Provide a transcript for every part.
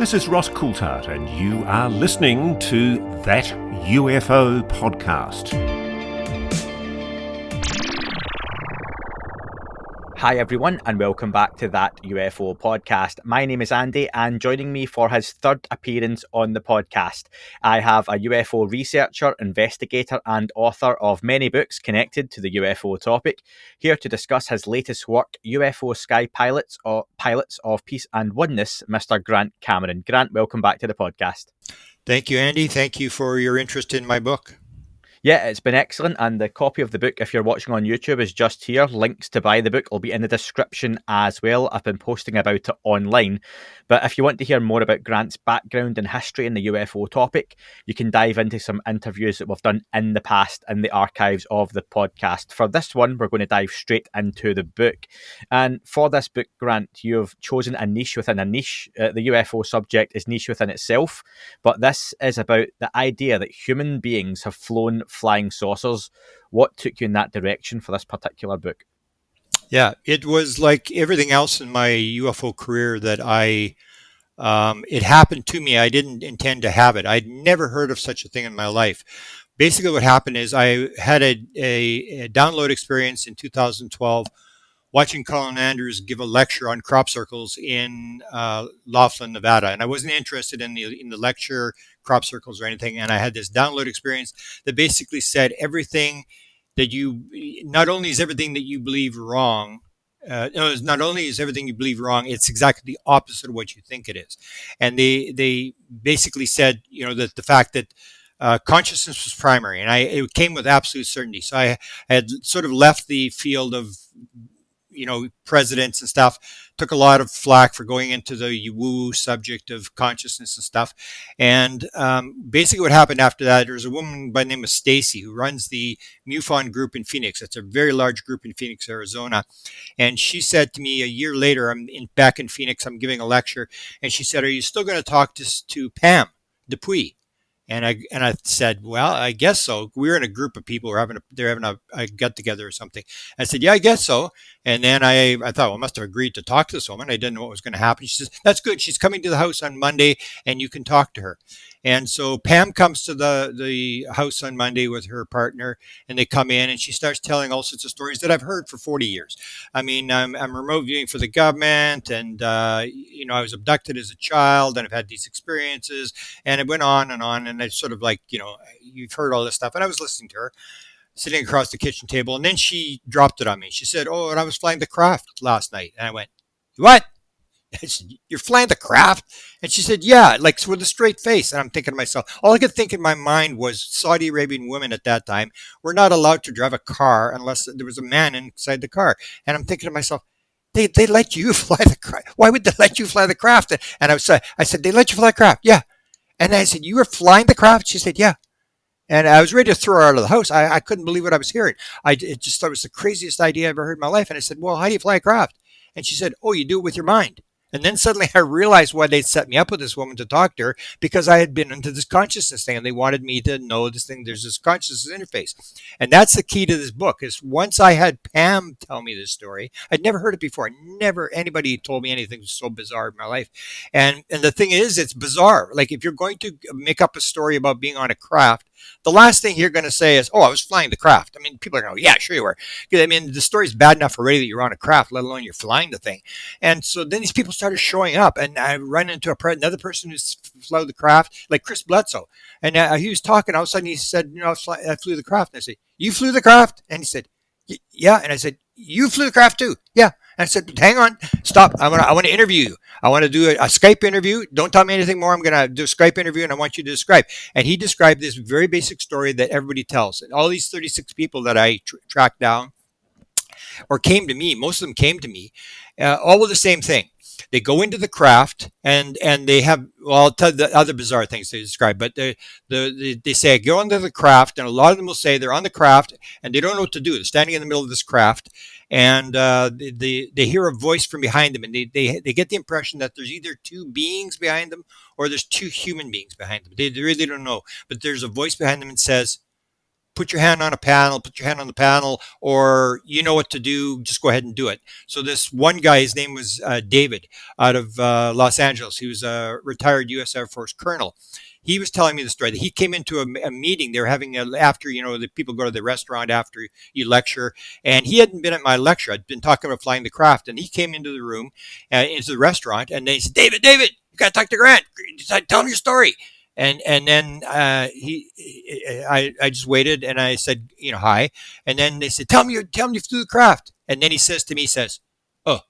This is Ross Coulthard, and you are listening to That UFO Podcast. Hi everyone, and welcome back to That UFO Podcast. My name is Andy, and joining me for his third appearance on the podcast, I have a UFO researcher, investigator, and author of many books connected to the UFO topic, here to discuss his latest work, UFO Sky Pilots, or Pilots of Peace and Oneness, Mr. Grant Cameron. Grant, welcome back to the podcast. Thank you, Andy. Thank you for your interest in my book. Yeah, it's been excellent, and the copy of the book, if you're watching on YouTube, is just here. Links to buy the book will be in the description as well. I've been posting about it online, but if you want to hear more about Grant's background and history in the UFO topic, you can dive into some interviews that we've done in the past in the archives of the podcast. For this one, we're going to dive straight into the book, and for this book, Grant, you've chosen a niche within a niche. The UFO subject is niche within itself, but this is about the idea that human beings have flown flying saucers. What took you in that direction for this particular book? Yeah, it was like everything else in my UFO career that it happened to me. I didn't intend to have it. I'd never heard of such a thing in my life. Basically what happened is I had a download experience in 2012 watching Colin Andrews give a lecture on crop circles in Laughlin, Nevada. And I wasn't interested in the lecture, crop circles or anything. And I had this download experience that basically said everything that not only is everything that you believe wrong, not only is everything you believe wrong, it's exactly the opposite of what you think it is. And they basically said, that the fact that consciousness was primary, and it came with absolute certainty. So I had sort of left the field of presidents and stuff, took a lot of flack for going into the woo subject of consciousness and stuff. And basically what happened after that, there was a woman by the name of Stacy who runs the MUFON group in Phoenix. It's a very large group in Phoenix, Arizona. And she said to me a year later, I'm back in Phoenix, I'm giving a lecture. And she said, "Are you still going to talk to Pam Dupuy?" And I said, "Well, I guess so." We were in a group of people who were they're having a get together or something. I said, "Yeah, I guess so." And then I thought, well, I must have agreed to talk to this woman. I didn't know what was going to happen. She says, "That's good. She's coming to the house on Monday and you can talk to her." And so Pam comes to the house on Monday with her partner, and they come in and she starts telling all sorts of stories that I've heard for 40 years. I mean, I'm remote viewing for the government, and, I was abducted as a child, and I've had these experiences, and it went on, and it's sort of like, you've heard all this stuff. And I was listening to her, sitting across the kitchen table, and then she dropped it on me. She said, "Oh, and I was flying the craft last night." And I went, "What?" I said, "You're flying the craft?" And she said, "Yeah," like with a straight face. And I'm thinking to myself, all I could think in my mind was Saudi Arabian women at that time were not allowed to drive a car unless there was a man inside the car. And I'm thinking to myself, they let you fly the craft. Why would they let you fly the craft? And I said, "They let you fly the craft?" "Yeah." And I said, "You were flying the craft?" She said, "Yeah." And I was ready to throw her out of the house. I couldn't believe what I was hearing. Just thought it was the craziest idea I ever heard in my life. And I said, "Well, how do you fly a craft?" And she said, "Oh, you do it with your mind." And then suddenly I realized why they'd set me up with this woman to talk to her, because I had been into this consciousness thing and they wanted me to know this thing. There's this consciousness interface. And that's the key to this book, is once I had Pam tell me this story, I'd never heard it before. Never anybody told me anything so bizarre in my life. And the thing is, it's bizarre. Like, if you're going to make up a story about being on a craft, the last thing you're going to say is, "Oh, I was flying the craft." I mean, people are going, "Yeah, sure you were." I mean, the story's bad enough already that you're on a craft, let alone you're flying the thing. And so then these people started showing up, and I run into another person who's flew the craft, like Chris Bledsoe. And he was talking, all of a sudden he said, I flew the craft." And I said, "You flew the craft?" And he said, "Yeah." And I said, "You flew the craft too?" "Yeah." And I said, "Hang on, stop. I want to interview you. I want to do a Skype interview. Don't tell me anything more. I'm going to do a Skype interview, and I want you to describe." And he described this very basic story that everybody tells. And all these 36 people that I tracked down, or came to me, most of them came to me, all with the same thing. They go into the craft, and they have, well, I'll tell the other bizarre things they describe, but they say, "Go into the craft," and a lot of them will say they're on the craft and they don't know what to do. They're standing in the middle of this craft, and they hear a voice from behind them, and they get the impression that there's either two beings behind them or there's two human beings behind them. They really don't know, but there's a voice behind them and says, put your hand on a panel, put your hand on the panel, or you know what to do, just go ahead and do it. So this one guy, his name was David, out of Los Angeles. He was a retired U.S. Air Force colonel. He was telling me the story that he came into a meeting. They were having after, the people go to the restaurant after you lecture, and he hadn't been at my lecture. I'd been talking about flying the craft, and he came into the room, into the restaurant, and they said, David, you got to talk to Grant. Tell him your story. And then I just waited, and I said, hi. And then they said, tell me you flew the craft. And then he says to me, oh,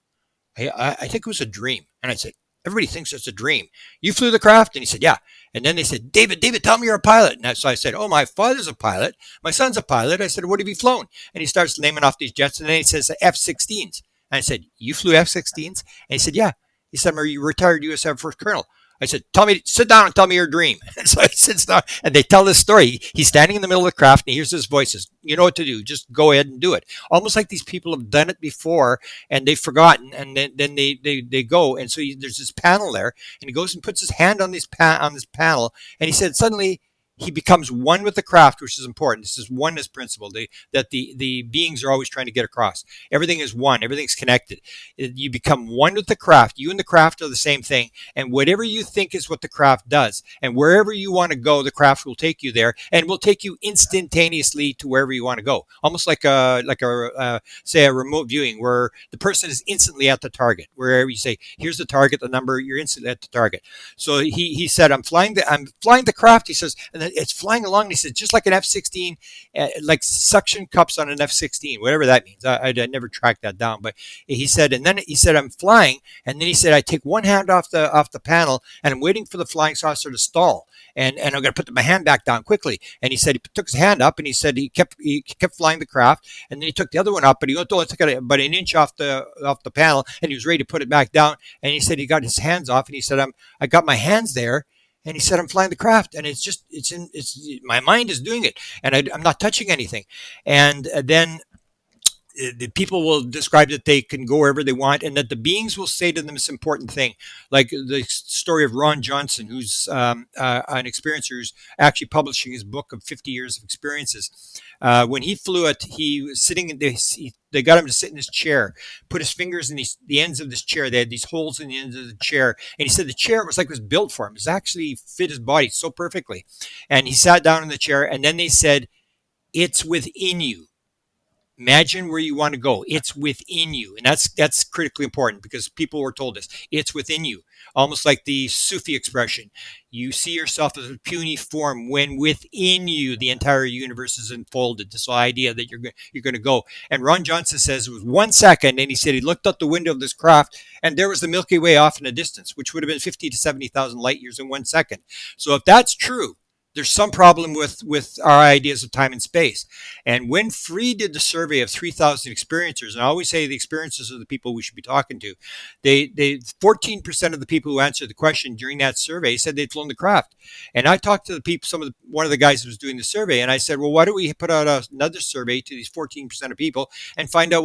I think it was a dream. And I said, everybody thinks it's a dream. You flew the craft? And he said, yeah. And then they said, David, tell me you're a pilot. And so I said, oh, my father's a pilot. My son's a pilot. I said, what have you flown? And he starts naming off these jets. And then he says, F-16s. And I said, you flew F-16s? And he said, yeah. He said, are you retired U.S. Air Force colonel? I said, sit down and tell me your dream. And so I sits down, and they tell this story. He's standing in the middle of the craft, and he hears his voices. You know what to do. Just go ahead and do it. Almost like these people have done it before, and they've forgotten, and then they go. And so there's this panel there, and he goes and puts his hand on this panel, and he said suddenly he becomes one with the craft, which is important. This is oneness principle that the beings are always trying to get across. Everything is one. Everything's connected. You become one with the craft. You and the craft are the same thing. And whatever you think is what the craft does, and wherever you want to go, the craft will take you there, and will take you instantaneously to wherever you want to go. Almost like say a remote viewing, where the person is instantly at the target. Wherever you say, here's the target, the number, you're instantly at the target. So he said, I'm flying the craft. He says, and it's flying along. And he said, just like an F-16, like suction cups on an F-16, whatever that means. I never tracked that down, but he said, and then he said, I'm flying. And then he said, I take one hand off the panel, and I'm waiting for the flying saucer to stall. And I'm going to put my hand back down quickly. And he said he took his hand up, and he said he kept flying the craft, and then he took the other one up, but he only took it about an inch off the panel, and he was ready to put it back down. And he said he got his hands off, and he said, I got my hands there. And he said, I'm flying the craft, and it's my mind is doing it, and I'm not touching anything. And then the people will describe that they can go wherever they want, and that the beings will say to them this important thing, like the story of Ron Johnson, who's an experiencer who's actually publishing his book of 50 years of experiences. When he flew it, he was sitting in this. They got him to sit in his chair, put his fingers in the ends of this chair. They had these holes in the ends of the chair. And he said the chair was built for him. It actually fit his body so perfectly. And he sat down in the chair, and then they said, it's within you. Imagine where you want to go. It's within you. And that's critically important, because people were told this. It's within you. Almost like the Sufi expression. You see yourself as a puny form when within you the entire universe is unfolded. This idea that you're going to go. And Ron Johnson says it was 1 second, and he said he looked out the window of this craft, and there was the Milky Way off in the distance, which would have been 50 to 70,000 light years in 1 second. So if that's true, there's some problem with our ideas of time and space. And when Free did the survey of 3,000 experiencers, and I always say the experiencers are the people we should be talking to, they 14% of the people who answered the question during that survey said they'd flown the craft. And I talked to the people, one of the guys who was doing the survey, and I said, well, why don't we put out another survey to these 14% of people and find out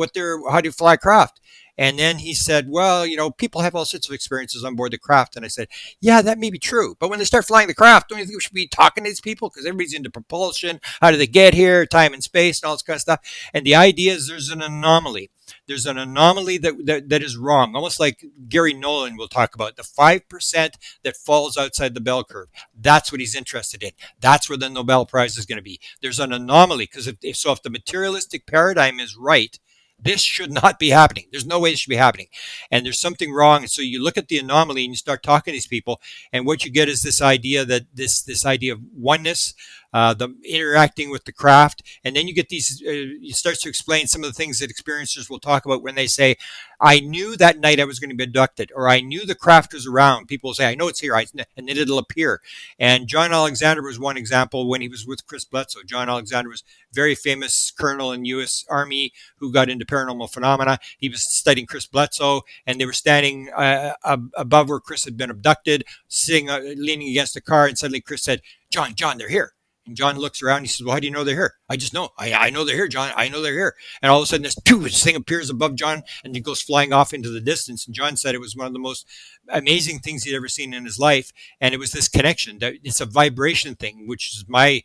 how do you fly a craft? And then he said, well, people have all sorts of experiences on board the craft. And I said, yeah, that may be true. But when they start flying the craft, don't you think we should be talking to these people? Because everybody's into propulsion. How do they get here? Time and space and all this kind of stuff. And the idea is there's an anomaly. There's an anomaly that is wrong. Almost like Gary Nolan will talk about, the 5% that falls outside the bell curve. That's what he's interested in. That's where the Nobel Prize is going to be. There's an anomaly, because if the materialistic paradigm is right, this should not be happening. There's no way it should be happening. And there's something wrong. And so you look at the anomaly and you start talking to these people. And what you get is this idea that this idea of oneness, the interacting with the craft. And then you get these, you start to explain some of the things that experiencers will talk about when they say, I knew that night I was going to be abducted, or I knew the craft was around. People will say, I know it's here, and then it'll appear. And John Alexander was one example when he was with Chris Bledsoe. John Alexander was a very famous colonel in the U.S. Army who got into paranormal phenomena. He was studying Chris Bledsoe, and they were standing above where Chris had been abducted, sitting, leaning against the car, and suddenly Chris said, John, they're here. And John looks around and he says, well, how do you know they're here? I just know. I know they're here, John. I know they're here. And all of a sudden, this thing appears above John, and he goes flying off into the distance. And John said it was one of the most amazing things he'd ever seen in his life. And it was this connection. That it's a vibration thing, which is my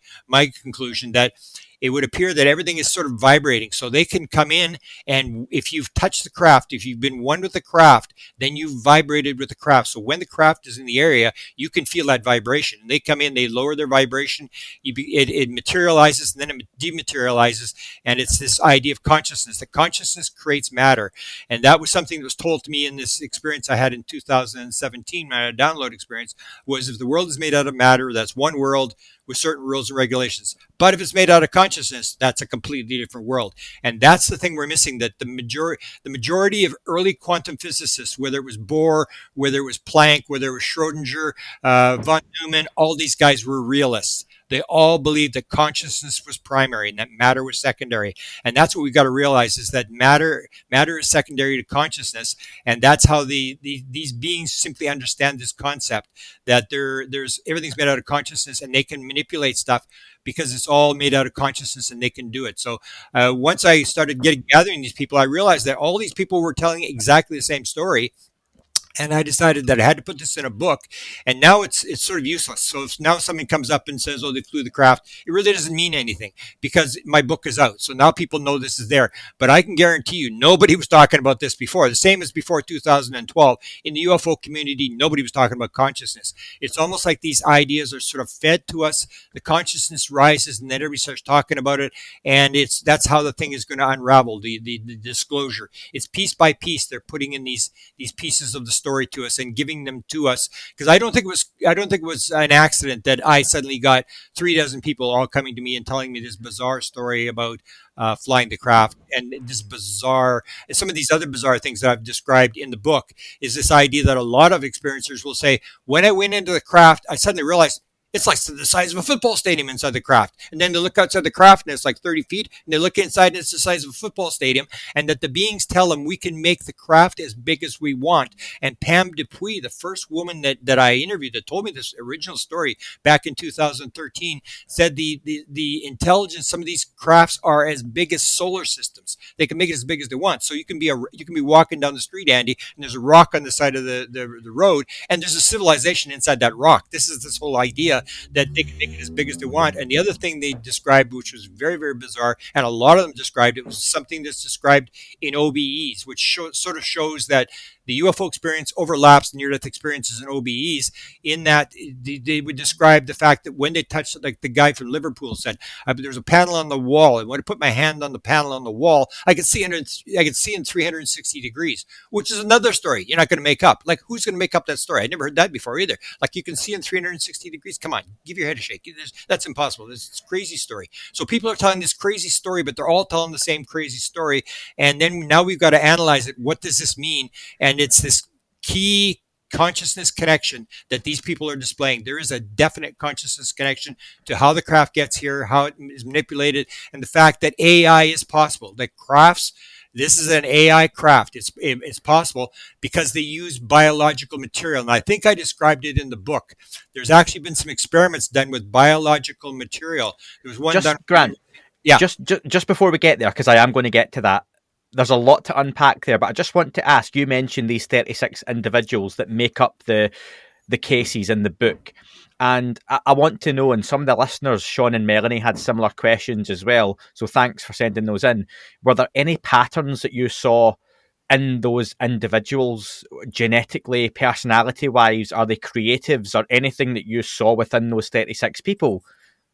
conclusion, that it would appear that everything is sort of vibrating. So they can come in, and if you've touched the craft, if you've been one with the craft, then you've vibrated with the craft. So when the craft is in the area, you can feel that vibration. And they come in, they lower their vibration, it materializes, and then it dematerializes. And it's this idea of consciousness, that consciousness creates matter. And that was something that was told to me in this experience I had in 2017, my download experience, was if the world is made out of matter, that's one world with certain rules and regulations. But if it's made out of consciousness, that's a completely different world. And that's the thing we're missing, that the majority of early quantum physicists, whether it was Bohr, whether it was Planck, whether it was Schrodinger, von Neumann, all these guys were realists. They all believed that consciousness was primary and that matter was secondary. And that's what we've got to realize, is that matter is secondary to consciousness. And that's how these beings simply understand this concept, that there's everything's made out of consciousness, and they can manipulate stuff because it's all made out of consciousness, and they can do it. So once I started gathering these people, I realized that all these people were telling exactly the same story. And I decided that I had to put this in a book, and now it's sort of useless. So if now somebody comes up and says, "Oh, they flew the craft," it really doesn't mean anything because my book is out. So now people know this is there. But I can guarantee you, nobody was talking about this before. The same as before 2012 in the UFO community, nobody was talking about consciousness. It's almost like these ideas are sort of fed to us. The consciousness rises, and then everybody starts talking about it, and that's how the thing is going to unravel. The disclosure. It's piece by piece. They're putting in these pieces of the story to us and giving them to us, because I don't think it was an accident that I suddenly got 36 people all coming to me and telling me this bizarre story about flying the craft, and this bizarre, and some of these other bizarre things that I've described in the book, is this idea that a lot of experiencers will say, when I went into the craft, I suddenly realized it's like the size of a football stadium inside the craft. And then they look outside the craft and it's like 30 feet. And they look inside and it's the size of a football stadium. And that the beings tell them we can make the craft as big as we want. And Pam Dupuis, the first woman that I interviewed that told me this original story back in 2013, said the intelligence, some of these crafts are as big as solar systems. They can make it as big as they want. So you can be walking down the street, Andy, and there's a rock on the side of the road, and there's a civilization inside that rock. This is this whole idea that they can make it as big as they want. And the other thing they described, which was very, very bizarre, and a lot of them described it, was something that's described in OBEs, which sort of shows that the UFO experience overlaps near-death experiences and OBEs, in that they would describe the fact that when they touched it, like the guy from Liverpool said, there's a panel on the wall, and when I put my hand on the panel on the wall, I could see in 360 degrees, which is another story you're not going to make up. Like, who's going to make up that story? I never heard that before either. Like, you can see in 360 degrees. Come on, give your head a shake. That's impossible. It's a crazy story. So people are telling this crazy story, but they're all telling the same crazy story. And then now we've got to analyze it. What does this mean? And it's this key consciousness connection that these people are displaying. There is a definite consciousness connection to how the craft gets here, how it is manipulated, and the fact that AI is possible. That crafts, this is an AI craft. It's possible because they use biological material. And I think I described it in the book. There's actually been some experiments done with biological material. There was one done. Grant, yeah. Just before we get there, because I am going to get to that, there's a lot to unpack there, but I just want to ask, you mentioned these 36 individuals that make up the cases in the book. And I want to know, and some of the listeners, Sean and Melanie, had similar questions as well. So thanks for sending those in. Were there any patterns that you saw in those individuals, genetically, personality-wise? Are they creatives, or anything that you saw within those 36 people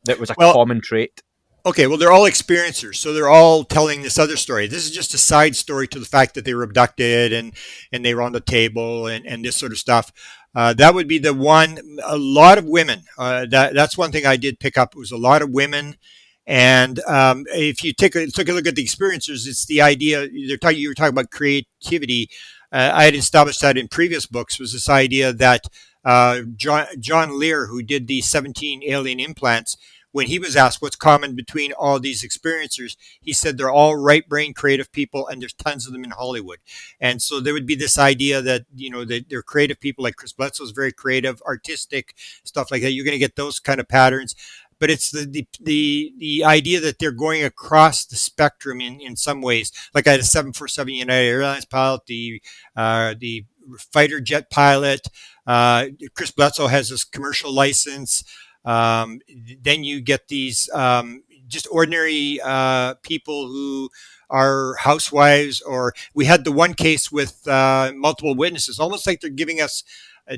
that was a common trait? Okay, well, they're all experiencers, so they're all telling this other story. This is just a side story to the fact that they were abducted and they were on the table and this sort of stuff. That would be the one. A lot of women. That's one thing I did pick up. It was a lot of women. And if you take a look at the experiencers, it's the idea. You were talking about creativity. I had established that in previous books. Was this idea that John Lear, who did the 17 alien implants, when he was asked what's common between all these experiencers, he said they're all right-brain creative people, and there's tons of them in Hollywood. And so there would be this idea that, that they're creative people, like Chris Bledsoe's very creative, artistic, stuff like that. You're going to get those kind of patterns. But it's the idea that they're going across the spectrum in some ways. Like I had a 747 United Airlines pilot, the fighter jet pilot. Chris Bledsoe has this commercial license. Then you get these just ordinary people who are housewives, or we had the one case with multiple witnesses, almost like they're giving us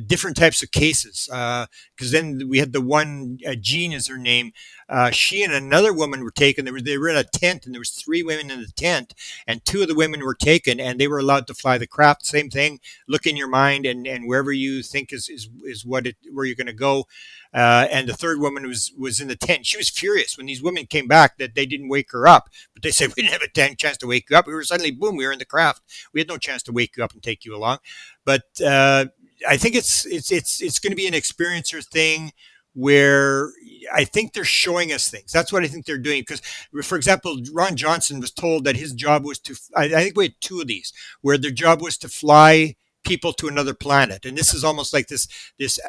different types of cases. Because then we had the one, Jean is her name. She and another woman were taken. They were in a tent, and there was 3 women in the tent, and 2 of the women were taken, and they were allowed to fly the craft. Same thing. Look in your mind, and wherever you think is where you're going to go. And the third woman was in the tent. She was furious when these women came back that they didn't wake her up. But they said, we didn't have a chance to wake you up. We were suddenly, boom, we were in the craft. We had no chance to wake you up and take you along. But I think it's going to be an experiencer thing, where I think they're showing us things. That's what I think they're doing. Because, for example, Ron Johnson was told that his job was to, I think we had 2 of these, where their job was to fly people to another planet. And this is almost like this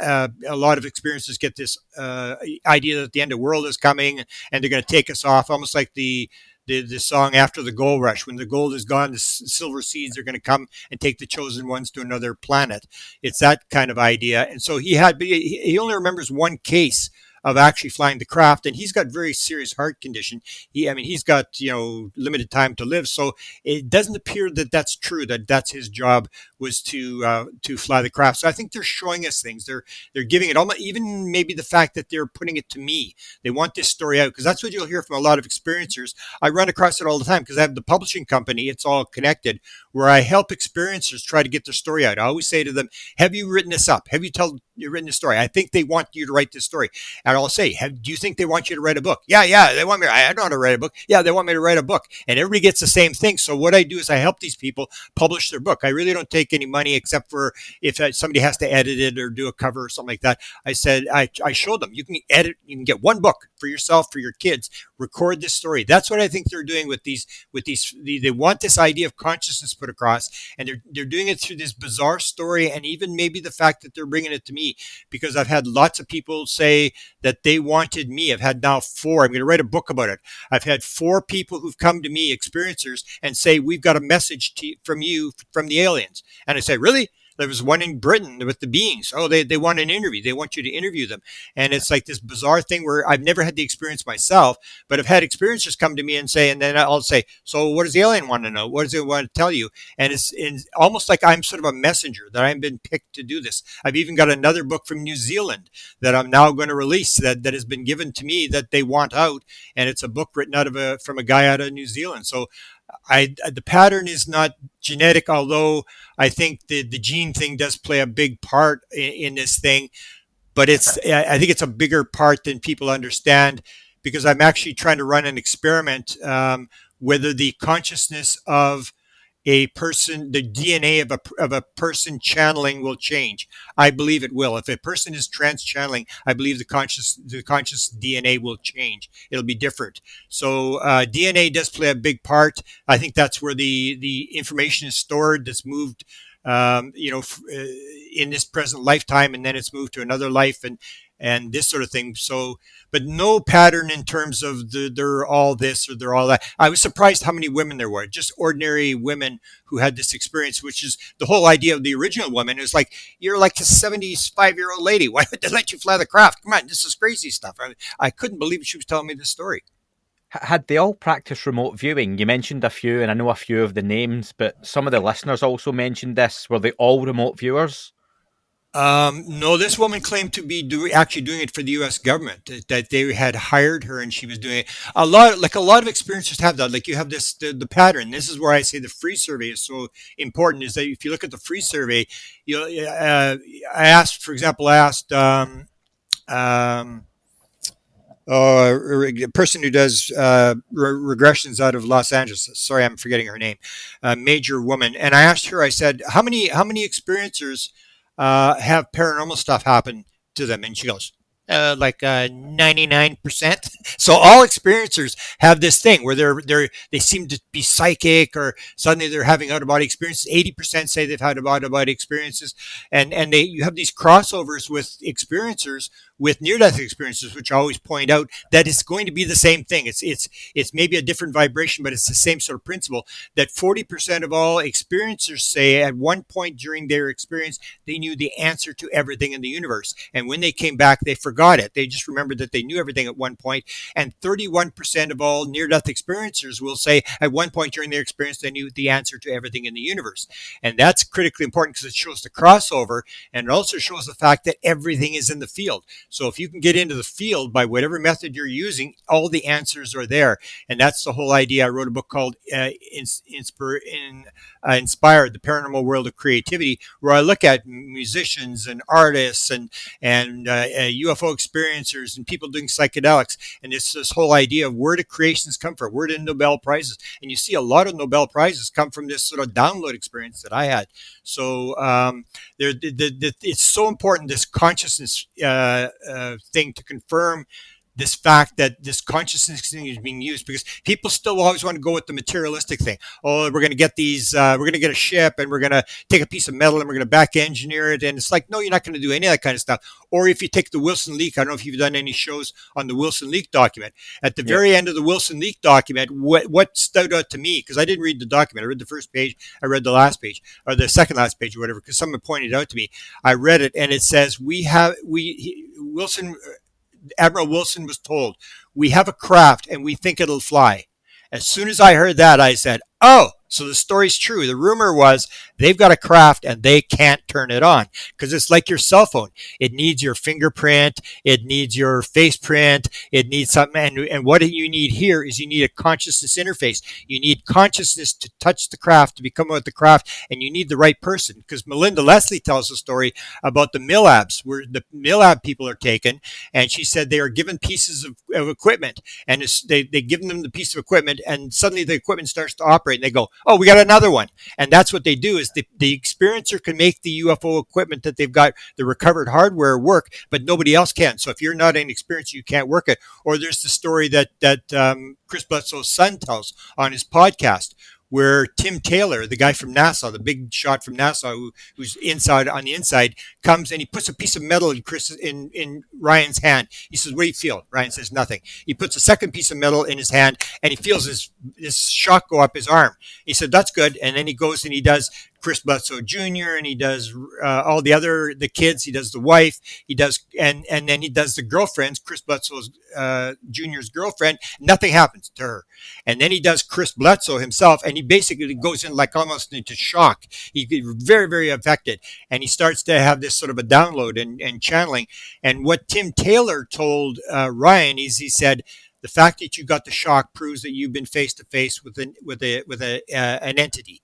a lot of experiencers get this idea that the end of the world is coming, and they're going to take us off, almost like the song After the Gold Rush. When the gold is gone, the silver seeds are going to come and take the chosen ones to another planet. It's that kind of idea. And so he only remembers one case of actually flying the craft, and he's got very serious heart condition. He's got limited time to live, so it doesn't appear that that's true. That's his job, was to fly the craft. So I think they're showing us things. They're giving it almost, even maybe the fact that they're putting it to me. They want this story out, because that's what you'll hear from a lot of experiencers. I run across it all the time because I have the publishing company. It's all connected, where I help experiencers try to get their story out. I always say to them, "Have you written this up? Have you written this story? I think they want you to write this story." And I'll say, do you think they want you to write a book? Yeah, they want me. I don't know how to write a book. Yeah, they want me to write a book. And everybody gets the same thing. So what I do is I help these people publish their book. I really don't take any money, except for if somebody has to edit it or do a cover or something like that. I said, I show them, you can edit, you can get one book for yourself, for your kids, record this story. That's what I think they're doing with these. They want this idea of consciousness put across, and they're doing it through this bizarre story, and even maybe the fact that they're bringing it to me, because I've had lots of people say that they wanted me. I've had now 4. I'm going to write a book about it. I've had 4 people who've come to me, experiencers, and say, we've got a message from you, from the aliens. And I say, really? There was one in Britain with the beings. Oh, they want an interview. They want you to interview them. And it's like this bizarre thing where I've never had the experience myself, but I've had experiencers come to me and say, and then I'll say, so what does the alien want to know? What does it want to tell you? And it's almost like I'm sort of a messenger, that I've been picked to do this. I've even got another book from New Zealand that I'm now going to release that has been given to me that they want out. And it's a book written from a guy out of New Zealand. So the pattern is not genetic, although I think the gene thing does play a big part in this thing. But I think it's a bigger part than people understand, because I'm actually trying to run an experiment, whether the consciousness of a person, the DNA of a person channeling will change. I believe it will. If a person is trans-channeling, I believe the conscious DNA will change. It'll be different. So DNA does play a big part. I think that's where the information is stored, that's moved in this present lifetime, and then it's moved to another life, and this sort of thing. So, but no pattern in terms of they're all this or they're all that. I was surprised how many women there were, just ordinary women who had this experience, which is the whole idea of the original woman. Is like, you're like a 75-year-old lady. Why would they let you fly the craft? Come on, this is crazy stuff. I couldn't believe she was telling me this story. Had they all practiced remote viewing? You mentioned a few, and I know a few of the names, but some of the listeners also mentioned this. Were they all remote viewers? No, this woman claimed to be actually doing it for the U.S. government, that they had hired her and she was doing it. A lot of experiencers have that. Like, you have the pattern. This is where I say the free survey is so important, is that if you look at the free survey, I asked a person who does regressions out of Los Angeles. Sorry, I'm forgetting her name. A major woman. And I asked her, I said, how many experiencers have paranormal stuff happen to them? And she goes, 99%. So all experiencers have this thing where they seem to be psychic, or suddenly they're having out of body experiences. 80% say they've had out of body experiences, and you have these crossovers with experiencers with near-death experiences, which I always point out that it's going to be the same thing. It's maybe a different vibration, but it's the same sort of principle. That 40% of all experiencers say at one point during their experience they knew the answer to everything in the universe, and when they came back, they forgot forgot it. They just remembered that they knew everything at one point. And 31% of all near-death experiencers will say at one point during their experience they knew the answer to everything in the universe. And that's critically important because it shows the crossover, and it also shows the fact that everything is in the field. So if you can get into the field by whatever method you're using, all the answers are there. And that's the whole idea. I wrote a book called Inspired, the Paranormal World of Creativity, where I look at musicians and artists and UFO experiencers and people doing psychedelics. And it's this whole idea of where do creations come from? Where did Nobel Prizes? And you see a lot of Nobel Prizes come from this sort of download experience that I had. So it's so important, this consciousness thing, to confirm this fact that this consciousness thing is being used, because people still always want to go with the materialistic thing. Oh, we're going to get these, we're going to get a ship and we're going to take a piece of metal and we're going to back engineer it. And it's like, no, you're not going to do any of that kind of stuff. Or if you take the Wilson leak, I don't know if you've done any shows on the Wilson leak document. At the very end of the Wilson leak document, what stood out to me, because I didn't read the document, I read the first page, I read the last page, or the second last page or whatever, because someone pointed it out to me. I read it and it says, Admiral Wilson was told, we have a craft and we think it'll fly. As soon as I heard that, I said, oh, so the story's true. The rumor was they've got a craft and they can't turn it on, because it's like your cell phone. It needs your fingerprint. It needs your face print. It needs something. And what you need here is you need a consciousness interface. You need consciousness to touch the craft, to become with the craft, and you need the right person. Because Melinda Leslie tells a story about the MILABs, where the MILAB people are taken, and she said they are given pieces of equipment, and they give them the piece of equipment, and suddenly the equipment starts to operate, and they go, oh, we got another one. And that's what they do, is the experiencer can make the UFO equipment that they've got, the recovered hardware, work, but nobody else can. So if you're not an experiencer, you can't work it. Or there's the story that Chris Bledsoe's son tells on his podcast, where Tim Taylor, the guy from NASA, the big shot from NASA, who's on the inside, comes and he puts a piece of metal in Ryan's hand. He says, what do you feel? Ryan says, nothing. He puts a second piece of metal in his hand and he feels this shock go up his arm. He said, that's good. And then he goes and he does Chris Bledsoe Jr. and he does all the kids. He does the wife. He does and then he does the girlfriends. Chris Bledsoe's Jr.'s girlfriend. Nothing happens to her. And then he does Chris Bledsoe himself, and he basically goes in like almost into shock. He gets very, very affected, and he starts to have this sort of a download and channeling. And what Tim Taylor told Ryan is, he said, the fact that you got the shock proves that you've been face to face with an entity.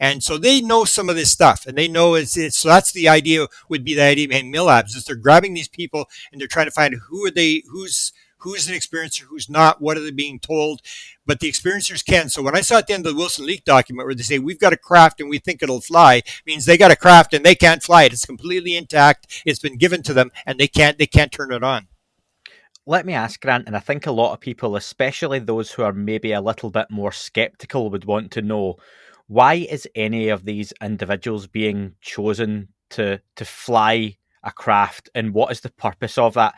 And so they know some of this stuff, and they know so that's the idea, would be the idea behind MILABs, is they're grabbing these people and they're trying to find who's an experiencer, who's not, what are they being told, but the experiencers can. So when I saw at the end of the Wilson leak document where they say we've got a craft and we think it'll fly, means they got a craft and they can't fly it. It's completely intact. It's been given to them and they can't turn it on. Let me ask, Grant, and I think a lot of people, especially those who are maybe a little bit more skeptical, would want to know, why is any of these individuals being chosen to fly a craft, and what is the purpose of that?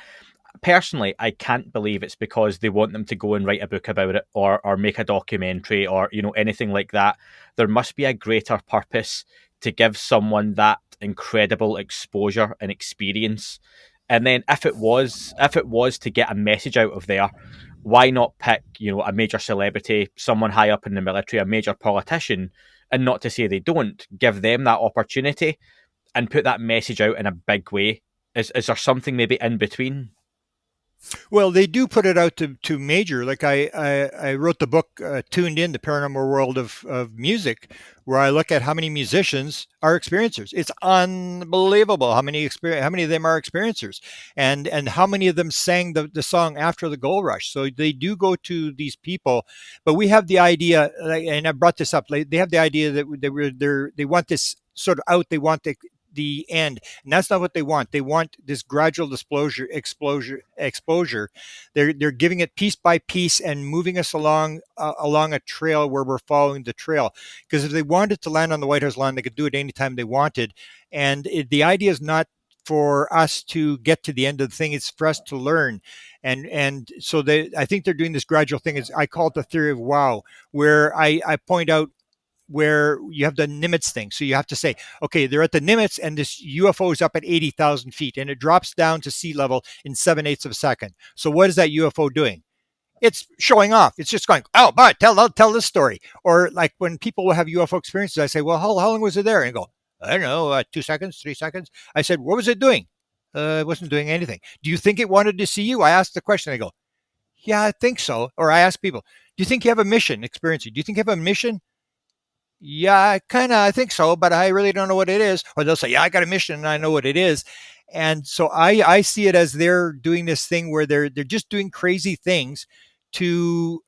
Personally, I can't believe it's because they want them to go and write a book about it or make a documentary or anything like that. There must be a greater purpose to give someone that incredible exposure and experience. And then if it was to get a message out of there, why not pick, a major celebrity, someone high up in the military, a major politician, and not to say they don't, give them that opportunity and put that message out in a big way? Is there something maybe in between? Well, they do put it out to major. Like I wrote the book Tuned In, the Paranormal World of Music, where I look at how many musicians are experiencers. It's unbelievable how many of them are experiencers, and how many of them sang the song after the gold rush. So they do go to these people, but we have the idea, and I brought this up. They have the idea that they want this sort of out. They want the end, and that's not what they want. They want this gradual exposure. They're giving it piece by piece and moving us along a trail where we're following the trail. Because if they wanted to land on the White House lawn, they could do it anytime they wanted. And the idea is not for us to get to the end of the thing; it's for us to learn. And so I think they're doing this gradual thing. I call it the theory of wow, where I point out where you have the Nimitz thing. So you have to say, okay, they're at the Nimitz and this UFO is up at 80,000 feet and it drops down to sea level in 7/8 of a second. So what is that UFO doing? It's showing off. It's just going, oh, but tell this story. Or like when people will have UFO experiences, I say, well, how long was it there? And they go, I don't know, 2 seconds, 3 seconds. I said, what was it doing? It wasn't doing anything. Do you think it wanted to see you? I asked the question. They go, yeah, I think so. Or I ask people, do you think you have a mission experiencing? Do you think you have a mission? Yeah, I think so, but I really don't know what it is. Or they'll say, yeah, I got a mission and I know what it is. And so I see it as they're doing this thing where they're just doing crazy things to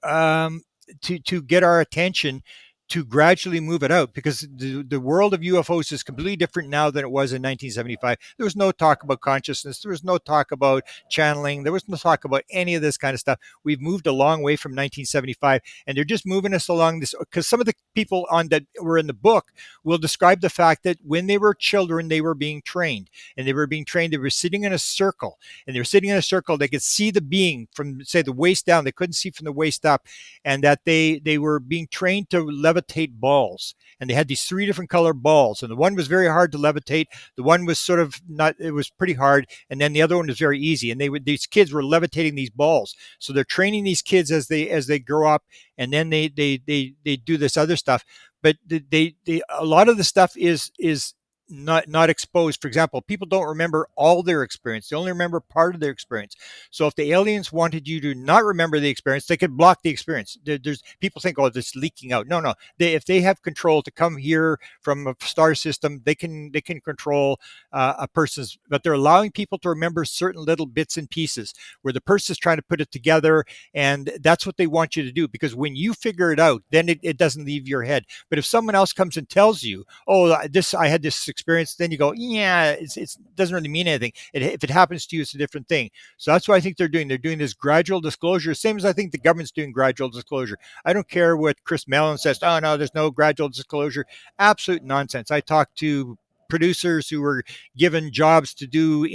get our attention, to gradually move it out, because the world of UFOs is completely different now than it was in 1975. There was no talk about consciousness. There was no talk about channeling. There was no talk about any of this kind of stuff. We've moved a long way from 1975, and they're just moving us along this, because some of the people on that were in the book will describe the fact that when they were children, they were being trained, and they were sitting in a circle, and they were sitting in a circle. They could see the being from, say, the waist down. They couldn't see from the waist up, and that they were being trained to levitate balls, and they had these 3 different color balls, and the one was very hard to levitate, the one was sort of not, it was pretty hard, and then the other one was very easy, and these kids were levitating these balls. So they're training these kids as they grow up, and then they do this other stuff, but they a lot of the stuff is not exposed. For example, people don't remember all their experience. They only remember part of their experience. So if the aliens wanted you to not remember the experience, they could block the experience. There's people think, oh, this leaking out. No. If they have control to come here from a star system, they can control a person's, but they're allowing people to remember certain little bits and pieces where the person's trying to put it together. And that's what they want you to do, because when you figure it out, then it doesn't leave your head. But if someone else comes and tells you, oh, I had this experience, then you go, yeah, it doesn't really mean anything. If it happens to you, it's a different thing. So that's what I think they're doing. They're doing this gradual disclosure, same as I think the government's doing gradual disclosure. I don't care what Chris Mellon says. Oh, no, there's no gradual disclosure. Absolute nonsense. I talked to producers who were given jobs to do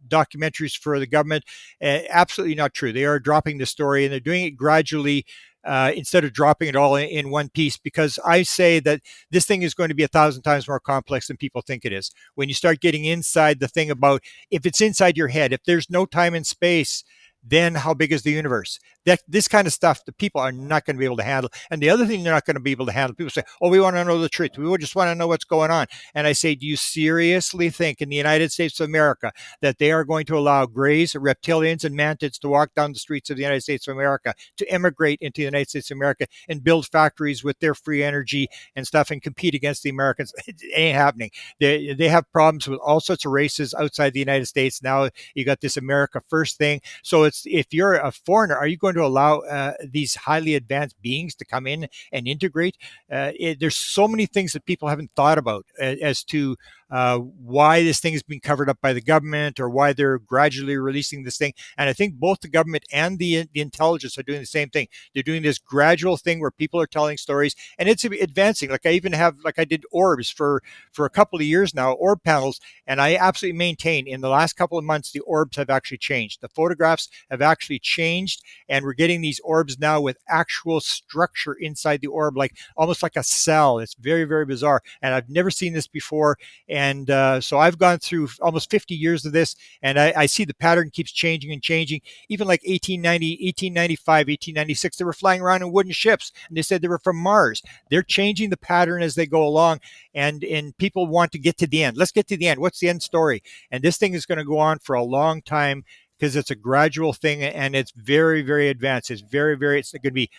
documentaries for the government. Absolutely not true. They are dropping the story, and they're doing it gradually, instead of dropping it all in one piece, because I say that this thing is going to be 1,000 times more complex than people think it is. When you start getting inside the thing about, if it's inside your head, if there's no time and space, then how big is the universe? This kind of stuff, the people are not going to be able to handle. And the other thing they're not going to be able to handle, people say, oh, we want to know the truth. We just want to know what's going on. And I say, do you seriously think in the United States of America that they are going to allow grays, reptilians, and mantids to walk down the streets of the United States of America, to immigrate into the United States of America and build factories with their free energy and stuff and compete against the Americans? It ain't happening. They have problems with all sorts of races outside the United States. Now you got this America First thing. So if you're a foreigner, are you going to allow these highly advanced beings to come in and integrate? There's so many things that people haven't thought about as to why this thing has been covered up by the government, or why they're gradually releasing this thing. And I think both the government and the intelligence are doing the same thing. They're doing this gradual thing where people are telling stories, and it's advancing. Like I did orbs for a couple of years now, orb panels, and I absolutely maintain in the last couple of months, the orbs have actually changed. The photographs have actually changed, and we're getting these orbs now with actual structure inside the orb, like almost like a cell. It's very, very bizarre, and I've never seen this before. And so I've gone through almost 50 years of this, and I see the pattern keeps changing and changing. Even like 1890, 1895, 1896, they were flying around in wooden ships, and they said they were from Mars. They're changing the pattern as they go along, and people want to get to the end. Let's get to the end. What's the end story? And this thing is going to go on for a long time, because it's a gradual thing, and it's very, very advanced. It's going to be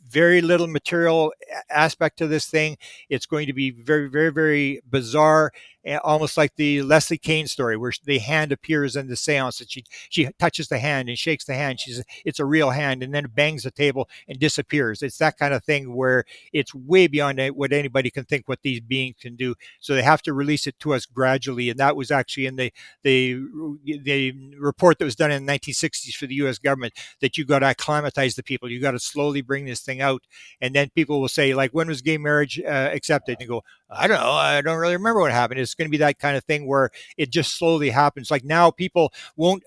very little material aspect to this thing. It's going to be very, very, very bizarre, almost like the Leslie Kane story, where the hand appears in the seance, and she touches the hand and shakes the hand. It's a real hand, and then it bangs the table and disappears. It's that kind of thing where it's way beyond what anybody can think what these beings can do. So they have to release it to us gradually, and that was actually in the report that was done in the 1960s for the U.S. government, that you got to acclimatize the people. You got to slowly bring this thing out. And then people will say, like, when was gay marriage accepted? And you go, I don't know. I don't really remember what happened. It's going to be that kind of thing where it just slowly happens. Like now, people won't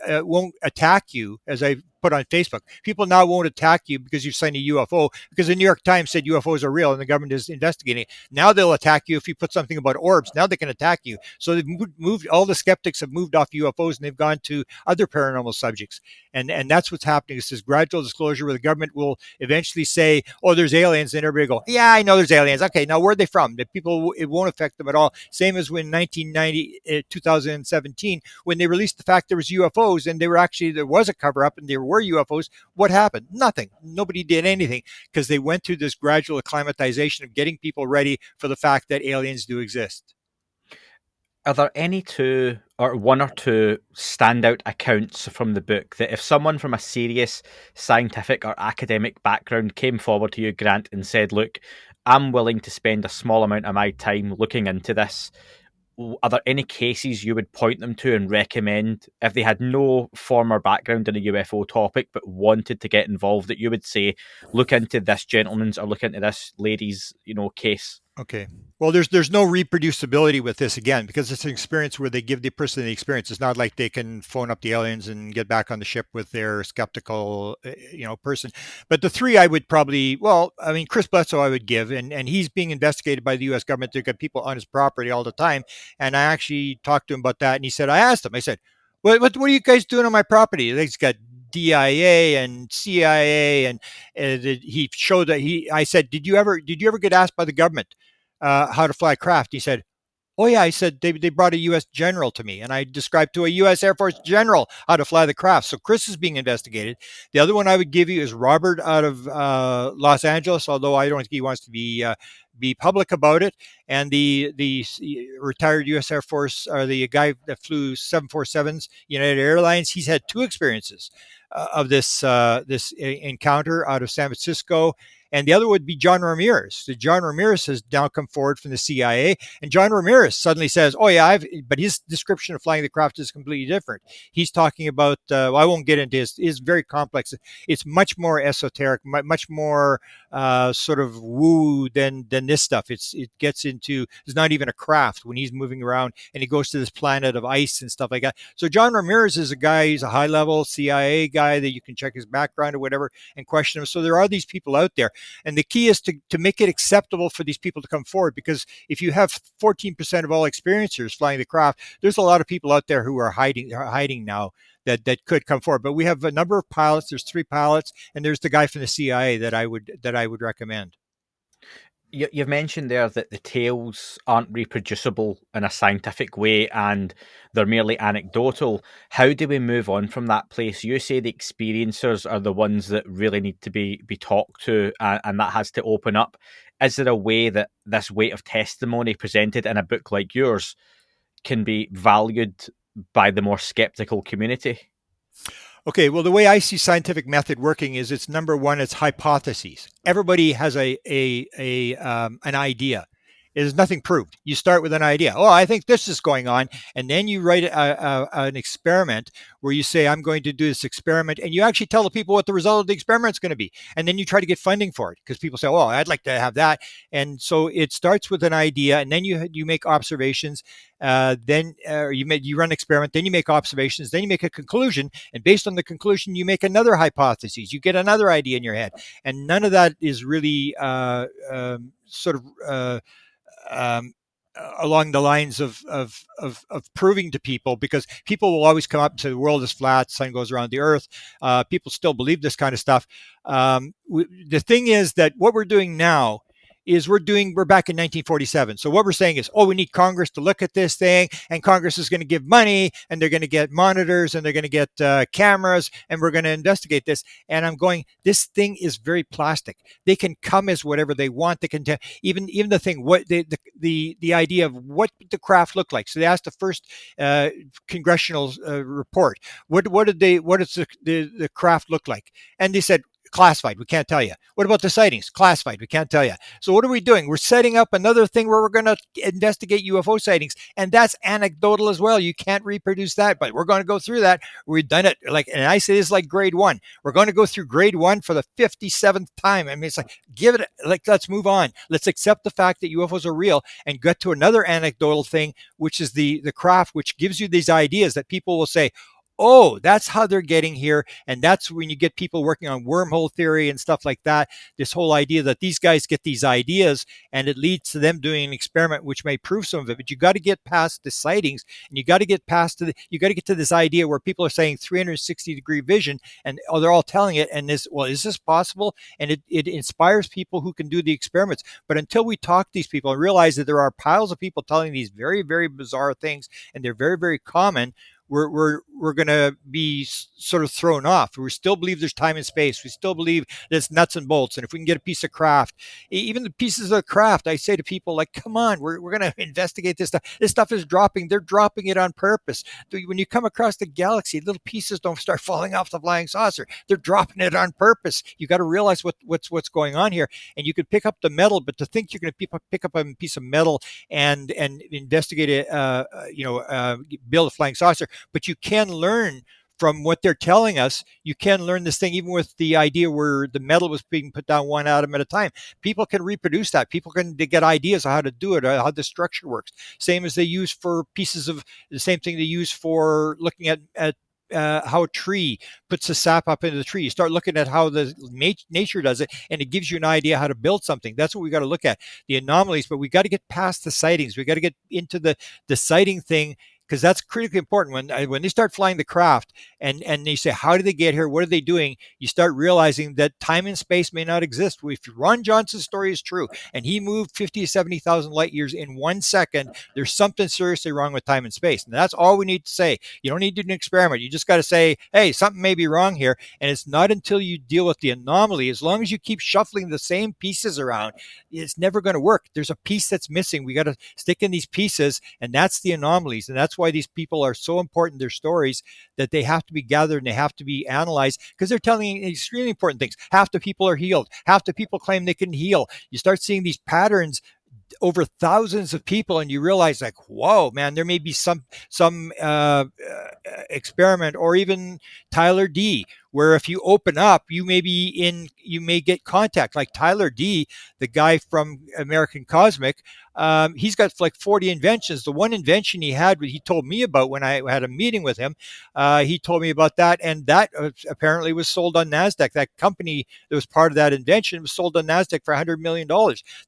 attack you, as I've put on Facebook. People now won't attack you because you've signed a UFO, because the New York Times said UFOs are real and the government is investigating it. Now they'll attack you if you put something about orbs. Now they can attack you. So they've moved, all the skeptics have moved off UFOs and they've gone to other paranormal subjects. And that's what's happening. It's this gradual disclosure where the government will eventually say, oh, there's aliens. And everybody go, yeah, I know there's aliens. Okay, now where are they from? The people, it won't affect them at all. Same as when 2017, when they released the fact there was UFOs and there was a cover up and there were UFOs. What happened? Nothing. Nobody did anything because they went through this gradual acclimatization of getting people ready for the fact that aliens do exist. Are there one or two standout accounts from the book that if someone from a serious scientific or academic background came forward to you, Grant, and said, look, I'm willing to spend a small amount of my time looking into this, are there any cases you would point them to and recommend if they had no former background in a UFO topic but wanted to get involved, that you would say, look into this gentleman's or look into this lady's, case? Okay. Well, there's no reproducibility with this, again, because it's an experience where they give the person the experience. It's not like they can phone up the aliens and get back on the ship with their skeptical, person. But the three I would probably, Chris Bledsoe I would give, and he's being investigated by the U.S. government. They've got people on his property all the time. And I actually talked to him about that. And he said, I said, what are you guys doing on my property? He's got DIA and CIA, and he showed that I said, did you ever get asked by the government how to fly a craft? He said, oh yeah. I said, they brought a U.S. general to me and I described to a U.S. Air Force general how to fly the craft. So Chris is being investigated. The other one I would give you is Robert out of Los Angeles, although I don't think he wants to be public about it. And the retired U.S. Air Force, or the guy that flew 747s, United Airlines, he's had two experiences of this encounter out of San Francisco. And the other would be John Ramirez. So John Ramirez has now come forward from the CIA, and John Ramirez suddenly says, oh yeah, but his description of flying the craft is completely different. He's talking about, I won't get into this, it's very complex. It's much more esoteric, much more sort of woo than this stuff. It gets into, it's not even a craft when he's moving around and he goes to this planet of ice and stuff like that. So John Ramirez is a guy, he's a high level CIA guy that you can check his background or whatever and question him. So there are these people out there. And the key is to make it acceptable for these people to come forward, because if you have 14% of all experiencers flying the craft, there's a lot of people out there who are hiding now that could come forward. But we have a number of pilots. There's 3 pilots, and there's the guy from the CIA that I would recommend. You've mentioned there that the tales aren't reproducible in a scientific way and they're merely anecdotal. How do we move on from that place? You say the experiencers are the ones that really need to be talked to, and that has to open up. Is there a way that this weight of testimony presented in a book like yours can be valued by the more skeptical community? Okay, well, the way I see scientific method working is, it's number one, it's hypotheses. Everybody has an idea. There's nothing proved. You start with an idea. Oh, I think this is going on. And then you write an experiment where you say, I'm going to do this experiment. And you actually tell the people what the result of the experiment is going to be. And then you try to get funding for it, because people say, oh, I'd like to have that. And so it starts with an idea, and then you make observations. Then you run an experiment, then you make observations, then you make a conclusion. And based on the conclusion, you make another hypothesis. You get another idea in your head. And none of that is really along the lines of proving to people, because people will always come up and say the world is flat, sun goes around the earth. People still believe this kind of stuff. The thing is that what we're doing now is we're back in 1947. So what we're saying is, we need Congress to look at this thing, and Congress is going to give money, and they're going to get monitors, and they're going to get cameras, and we're going to investigate this. And I'm going, this thing is very plastic. They can come as whatever they want. They can even the thing, what the idea of what the craft looked like. So they asked the first congressional report, what does the craft look like? And they said, classified, we can't tell you. What about the sightings? Classified, we can't tell you. So what are we doing? We're setting up another thing where we're going to investigate UFO sightings, and that's anecdotal as well. You can't reproduce that, but we're going to go through that. We've done it, and I say this is like grade 1. We're going to go through grade 1 for the 57th time. I mean, it's like, let's move on. Let's accept the fact that UFOs are real and get to another anecdotal thing, which is the craft, which gives you these ideas that people will say, oh, that's how they're getting here. And that's when you get people working on wormhole theory and stuff like that. This whole idea that these guys get these ideas and it leads to them doing an experiment which may prove some of it. But you got to get past the sightings, and you got to get you got to get to this idea where people are saying 360-degree vision, and they're all telling it. And this, well, is this possible? And it inspires people who can do the experiments. But until we talk to these people and realize that there are piles of people telling these very, very bizarre things, and they're very, very common, we're going to be sort of thrown off. We still believe there's time and space. We still believe that it's nuts and bolts. And if we can get a piece of craft, even the pieces of craft, I say to people, like, come on, we're going to investigate this stuff. This stuff is dropping. They're dropping it on purpose. When you come across the galaxy, little pieces don't start falling off the flying saucer. They're dropping it on purpose. You got to realize what's going on here. And you could pick up the metal, but to think you're going to pick up a piece of metal and investigate it, build a flying saucer. But you can learn from what they're telling us. You can learn this thing, even with the idea where the metal was being put down one atom at a time. People can reproduce that. People can get ideas of how to do it, or how the structure works. Same as they use for pieces of the same thing they use for looking at how a tree puts the sap up into the tree. You start looking at how the nature does it, and it gives you an idea how to build something. That's what we got to look at, the anomalies. But we got to get past the sightings. We got to get into the sighting thing, because that's critically important. When they start flying the craft and they say, how did they get here? What are they doing? You start realizing that time and space may not exist. If Ron Johnson's story is true, and he moved 50 to 70,000 light years in 1 second, there's something seriously wrong with time and space. And that's all we need to say. You don't need to do an experiment. You just got to say, hey, something may be wrong here. And it's not until you deal with the anomaly, as long as you keep shuffling the same pieces around, it's never going to work. There's a piece that's missing. We got to stick in these pieces, and that's the anomalies. And that's why these people are so important, their stories, that they have to be gathered and they have to be analyzed, because they're telling extremely important things. Half the people are healed. Half the people claim they can heal. You start seeing these patterns over thousands of people, and you realize, like, whoa, man, there may be some experiment, or even Tyler D, where if you open up, you may get contact. Like Tyler D, the guy from American Cosmic, he's got like 40 inventions. The one invention he had, he told me about when I had a meeting with him. He told me about that, and that apparently was sold on NASDAQ. That company that was part of that invention was sold on NASDAQ for $100 million.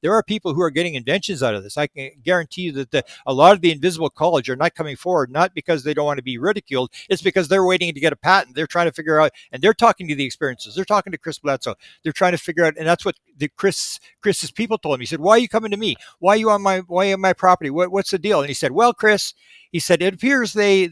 There are people who are getting inventions out of this. I can guarantee you that a lot of the invisible college are not coming forward, not because they don't want to be ridiculed. It's because they're waiting to get a patent. They're trying to figure out, and they're talking to the experiences. They're talking to Chris Bledsoe. They're trying to figure out, and that's what Chris's people told him. He said, "Why are you coming to me? Why are you on my property? What's the deal?" And he said, "Well, Chris," he said, "it appears they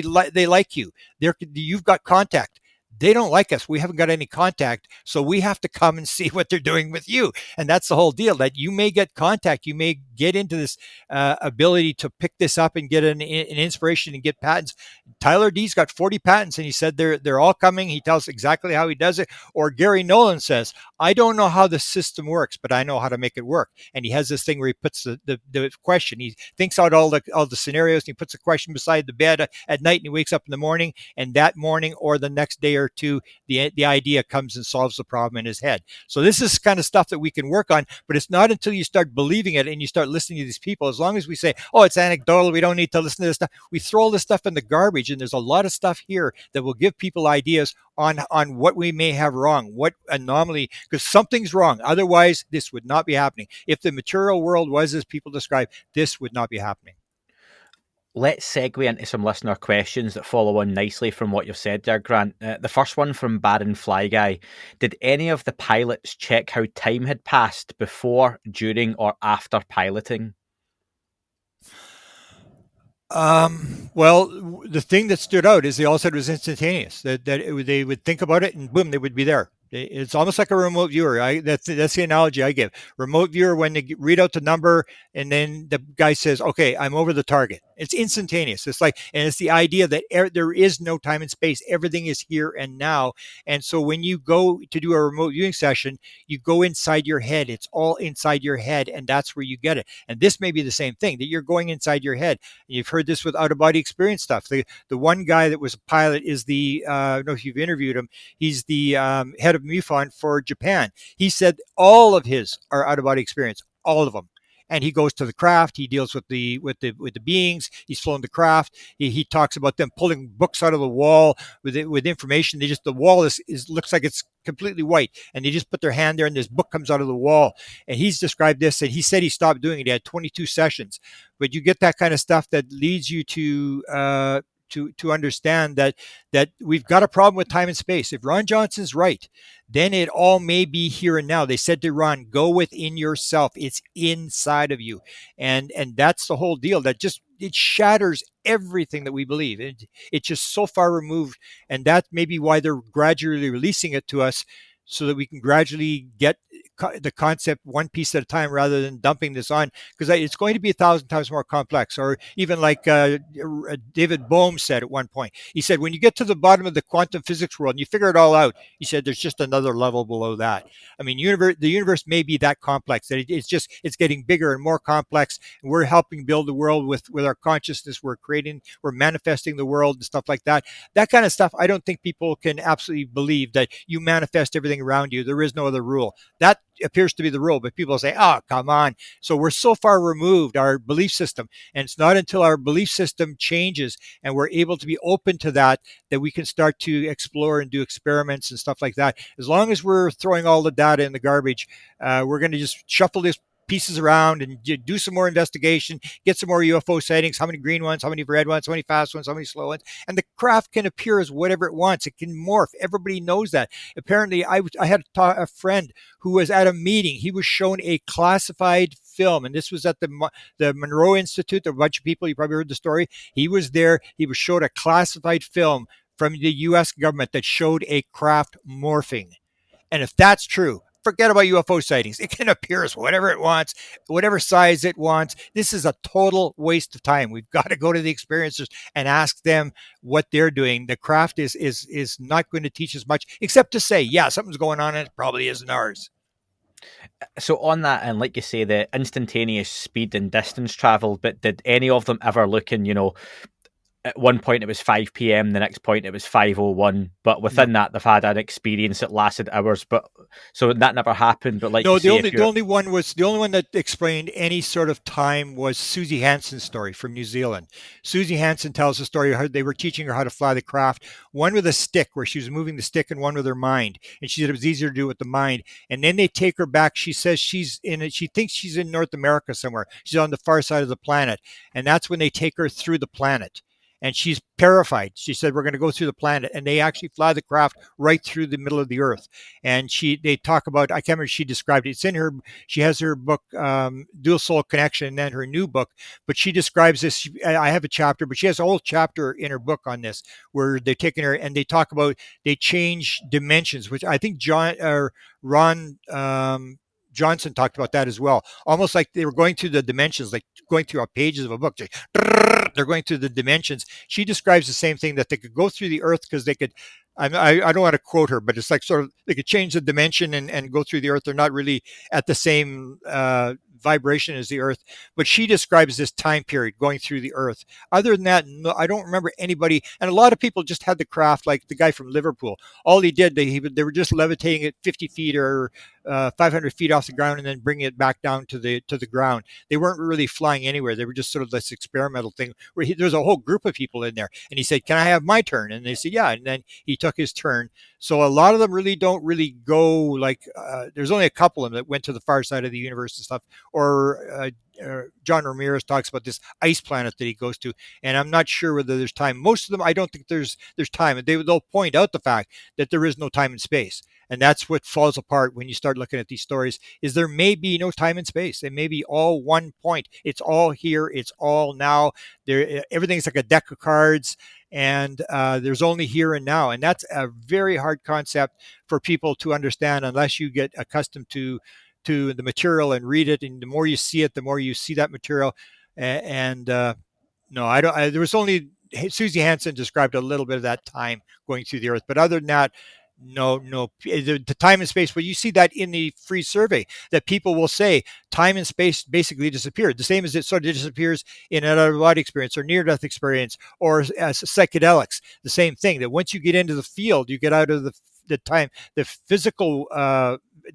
like you. You've got contact. They don't like us. We haven't got any contact, so we have to come and see what they're doing with you." And that's the whole deal, that you may get contact. You may get into this ability to pick this up and get an inspiration and get patents. Tyler D's got 40 patents, and he said they're all coming. He tells exactly how he does it. Or Gary Nolan says, "I don't know how the system works, but I know how to make it work." And he has this thing where he puts the question. He thinks out all the scenarios, and he puts the question beside the bed at night, and he wakes up in the morning, and that morning or the next day or two, the idea comes and solves the problem in his head. So this is kind of stuff that we can work on, but it's not until you start believing it and you start listening to these people. As long as we say, oh, it's anecdotal, we don't need to listen to this stuff, we throw all this stuff in the garbage. And there's a lot of stuff here that will give people ideas on what we may have wrong, what anomaly, because something's wrong. Otherwise, this would not be happening. If the material world was as people describe, this would not be happening. Let's segue into some listener questions that follow on nicely from what you've said there, Grant. The first one from Baron Fly Guy. Did any of the pilots check how time had passed before, during, or after piloting? Well, the thing that stood out is they all said it was instantaneous, that they would think about it and boom, they would be there. It's almost like a remote viewer. That's the analogy I give. Remote viewer, when they read out the number and then the guy says, "Okay, I'm over the target." It's instantaneous. It's like, and it's the idea that there is no time and space. Everything is here and now. And so when you go to do a remote viewing session, you go inside your head. It's all inside your head, and that's where you get it. And this may be the same thing, that you're going inside your head. You've heard this with out of body experience stuff. The one guy that was a pilot is I don't know if you've interviewed him. He's the head of MUFON for Japan. He said all of his are out of body experience, all of them. and he goes to the craft. He deals with the beings. He's flown the craft. He talks about them pulling books out of the wall with information. The wall is looks like it's completely white, and they just put their hand there, and this book comes out of the wall. And he's described this, and he said he stopped doing it. He had 22 sessions, but you get that kind of stuff that leads you to understand that we've got a problem with time and space. If Ron Johnson's right, then it all may be here and now. They said to Ron, go within yourself. It's inside of you. And that's the whole deal. That just, it shatters everything that we believe. It's just so far removed. And that may be why they're gradually releasing it to us, so that we can gradually get the concept one piece at a time, rather than dumping this on, because it's going to be 1,000 times more complex. Or even like David Bohm said at one point, he said, when you get to the bottom of the quantum physics world and you figure it all out, he said, there's just another level below that. I mean, the universe may be that complex, that it's getting bigger and more complex. And we're helping build the world with our consciousness. We're manifesting the world and stuff like that. That kind of stuff, I don't think people can absolutely believe that you manifest everything around you. There is no other rule. That appears to be the rule, but people say, oh, come on. So we're so far removed, our belief system. And it's not until our belief system changes and we're able to be open to that we can start to explore and do experiments and stuff like that. As long as we're throwing all the data in the garbage, we're going to just shuffle this pieces around and do some more investigation, get some more UFO sightings, how many green ones, how many red ones, how many fast ones, how many slow ones. And the craft can appear as whatever it wants. It can morph. Everybody knows that. Apparently, I had a friend who was at a meeting. He was shown a classified film, and this was at the Monroe Institute. A bunch of people, you probably heard the story. He was there. He was showed a classified film from the U.S. government that showed a craft morphing. And if that's true, forget about UFO sightings. It can appear as whatever it wants, whatever size it wants. This is a total waste of time. We've got to go to the experiencers and ask them what they're doing. The craft is not going to teach us much, except to say, yeah, something's going on and it probably isn't ours. So on that, and like you say, the instantaneous speed and distance travel, but did any of them ever look in, at one point it was 5 p.m, the next point it was 5:01, but within that they've had an experience that lasted hours, but so that never happened. But like, no, the only one that explained any sort of time was Susie Hansen's story from New Zealand. Susie Hansen tells the story how they were teaching her how to fly the craft, one with a stick, where she was moving the stick, and one with her mind, and she said it was easier to do with the mind. And then they take her back. She says she thinks she's in North America somewhere. She's on the far side of the planet, and that's when they take her through the planet. And she's terrified. She said, we're going to go through the planet. And they actually fly the craft right through the middle of the earth. And they talk about, I can't remember, she described it. It's in her, she has her book, Dual Soul Connection, and then her new book. But she describes this. I have a chapter, but she has a whole chapter in her book on this, where they're taking her and they talk about, they change dimensions, which I think Ron Johnson talked about that as well. Almost like they were going through the dimensions, like going through pages of a book. They're going through the dimensions. She describes the same thing, that they could go through the earth because they could, I don't want to quote her, but it's like sort of, they could change the dimension and go through the earth. They're not really at the same vibration as the earth, but she describes this time period going through the earth. Other than that, no, I don't remember anybody. And a lot of people just had the craft, like the guy from Liverpool. All he did, they were just levitating at 50 feet or 500 feet off the ground, and then bringing it back down to the ground. They weren't really flying anywhere. They were just sort of this experimental thing where there's a whole group of people in there, and he said, "Can I have my turn?" And they said, "Yeah." And then he took his turn. So a lot of them really don't really go like. There's only a couple of them that went to the far side of the universe and stuff. Or John Ramirez talks about this ice planet that he goes to, and I'm not sure whether there's time. Most of them, I don't think there's time, and they'll point out the fact that there is no time and space. And that's what falls apart when you start looking at these stories, is there may be no time and space. It may be all one point. It's all here. It's all now. Everything's like a deck of cards, and there's only here and now. And that's a very hard concept for people to understand unless you get accustomed to the material and read it. And the more you see it, the more you see that material. No, I don't. There was only Susie Hansen described a little bit of that time going through the earth, but other than that, no, the time and space. Well, you see that in the free survey, that people will say time and space basically disappeared. The same as it sort of disappears in an out-of-body experience or near-death experience or as psychedelics. The same thing, that once you get into the field, you get out of the time, the physical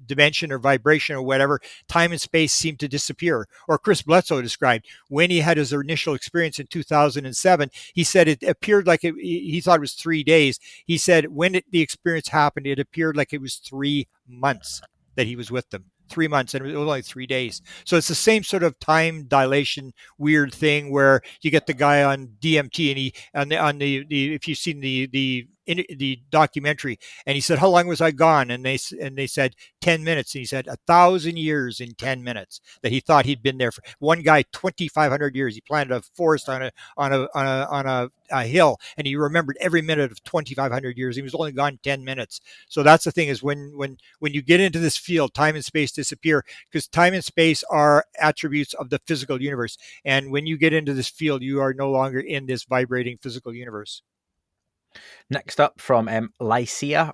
dimension or vibration or whatever, time and space seemed to disappear. Or Chris Bledsoe described when he had his initial experience in 2007, he said it appeared like he thought it was 3 days. He said when the experience happened, it appeared like it was 3 months that he was with them. 3 months, and it was only 3 days. So it's the same sort of time dilation weird thing where you get the guy on DMT, and he on the if you've seen the documentary, and he said, how long was I gone? And they said 10 minutes, and he said 1,000 years in 10 minutes, that he thought he'd been there for. One guy 2,500 years. He planted a forest on a hill, and he remembered every minute of 2,500 years. He was only gone 10 minutes. So that's the thing, is when you get into this field, time and space disappear, because time and space are attributes of the physical universe. And when you get into this field, you are no longer in this vibrating physical universe. Next up from Lycia,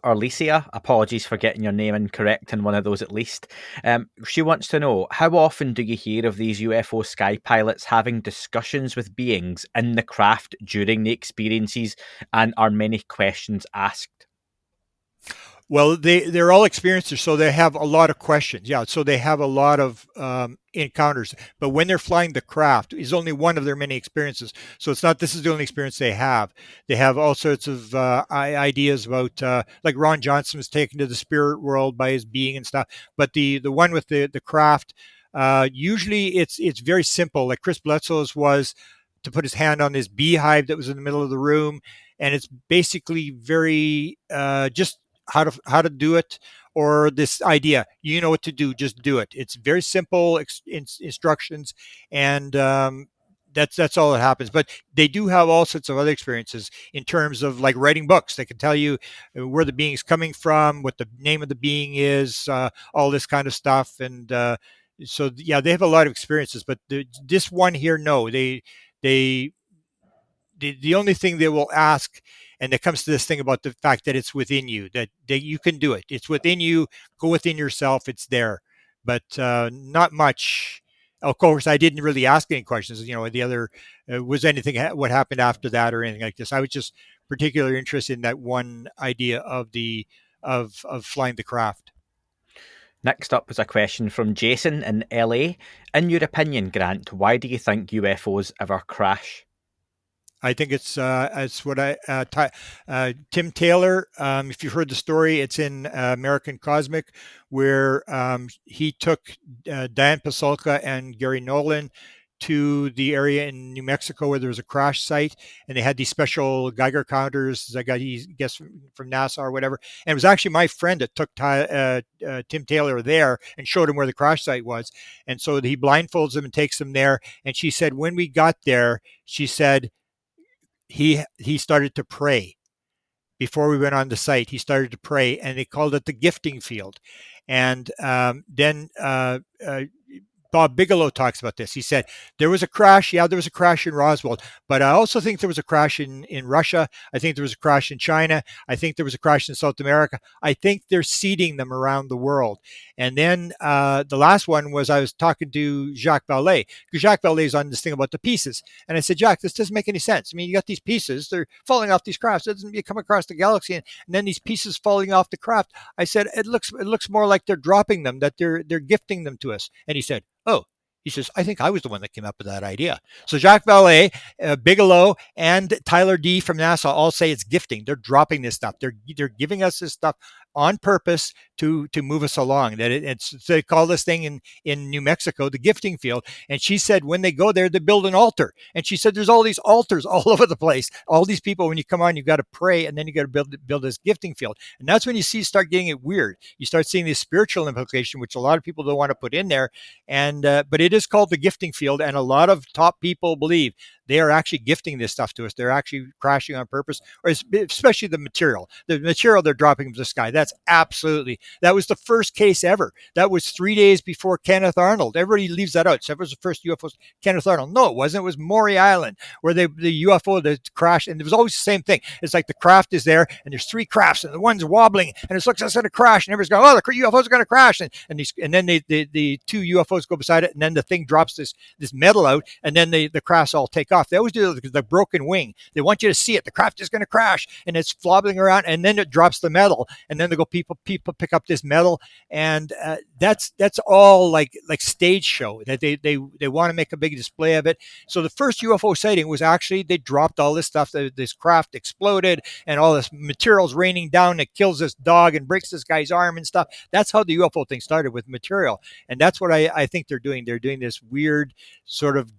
apologies for getting your name incorrect in one of those at least. She wants to know, how often do you hear of these UFO Sky Pilots having discussions with beings in the craft during the experiences, and are many questions asked? Well, they're all experiencers, so they have a lot of questions. Yeah, so they have a lot of encounters. But when they're flying the craft, is only one of their many experiences. So it's not this is the only experience they have. They have all sorts of ideas about, like Ron Johnson was taken to the spirit world by his being and stuff. But the one with the craft, usually it's very simple. Like Chris Bledsoe's was to put his hand on this beehive that was in the middle of the room, and it's basically very just how to do it, or this idea, you know what to do, just do it. It's very simple instructions, and that's all that happens. But they do have all sorts of other experiences in terms of like writing books. They can tell you where the being's coming from, what the name of the being is, all this kind of stuff. And so yeah, they have a lot of experiences. But this one here, no, the only thing they will ask, and it comes to this thing about the fact that it's within you, that you can do it. It's within you. Go within yourself. It's there, but not much. Of course, I didn't really ask any questions. You know, the other was anything what happened after that or anything like this. I was just particularly interested in that one idea of of flying the craft. Next up was a question from Jason in LA. In your opinion, Grant, why do you think UFOs ever crash? I think it's what Tim Taylor. If you've heard the story, it's in American Cosmic, where he took Diane Pasulka and Gary Nolan to the area in New Mexico where there was a crash site, and they had these special Geiger counters. I guess from NASA or whatever. And it was actually my friend that took Tim Taylor there and showed him where the crash site was. And so he blindfolds him and takes him there. And she said, when we got there, she said, he started to pray. Before we went on the site, he started to pray, and they called it the gifting field. And then Bob Bigelow talks about this. He said, there was a crash. Yeah, there was a crash in Roswell, but I also think there was a crash in Russia. I think there was a crash in China. I think there was a crash in South America. I think they're seeding them around the world. And then the last one was, I was talking to Jacques Vallée, because Jacques Vallée is on this thing about the pieces. And I said, Jacques, this doesn't make any sense. I mean, you got these pieces, they're falling off these crafts. You come across the galaxy, and then these pieces falling off the craft. I said, it looks more like they're dropping them, that they're gifting them to us. And he said, oh, he says, I think I was the one that came up with that idea. So Jacques Vallée, Bigelow, and Tyler D from NASA all say it's gifting. They're dropping this stuff. They're giving us this stuff on purpose to move us along. That they call this thing in New Mexico the gifting field. And she said when they go there, they build an altar. And she said there's all these altars all over the place. All these people, when you come on, you got to pray, and then you got to build this gifting field. And that's when you start getting it weird. You start seeing this spiritual implication, which a lot of people don't want to put in there. And but it is called the gifting field, and a lot of top people believe they are actually gifting this stuff to us. They're actually crashing on purpose, or especially the material they're dropping from the sky. That was the first case ever. That was 3 days before Kenneth Arnold. Everybody leaves that out. So that was the first UFO, Kenneth Arnold. No, it wasn't. It was Maury Island, where the UFO that crashed, and it was always the same thing. It's like the craft is there, and there's three crafts, and the one's wobbling, and it looks like it's going to crash, and everybody's going, oh, the UFOs are going to crash, and then the two UFOs go beside it, and then the thing drops this metal out, and then the crafts all take off. off. They always do the broken wing. They want you to see it. The craft is going to crash, and it's flobbing around, and then it drops the metal, and then they go, people pick up this metal, and that's all like stage show that they want to make a big display of it. So the first UFO sighting was actually they dropped all this stuff. This craft exploded, and all this material's raining down that kills this dog and breaks this guy's arm and stuff. That's how the UFO thing started, with material, and that's what I think they're doing. They're doing this weird sort of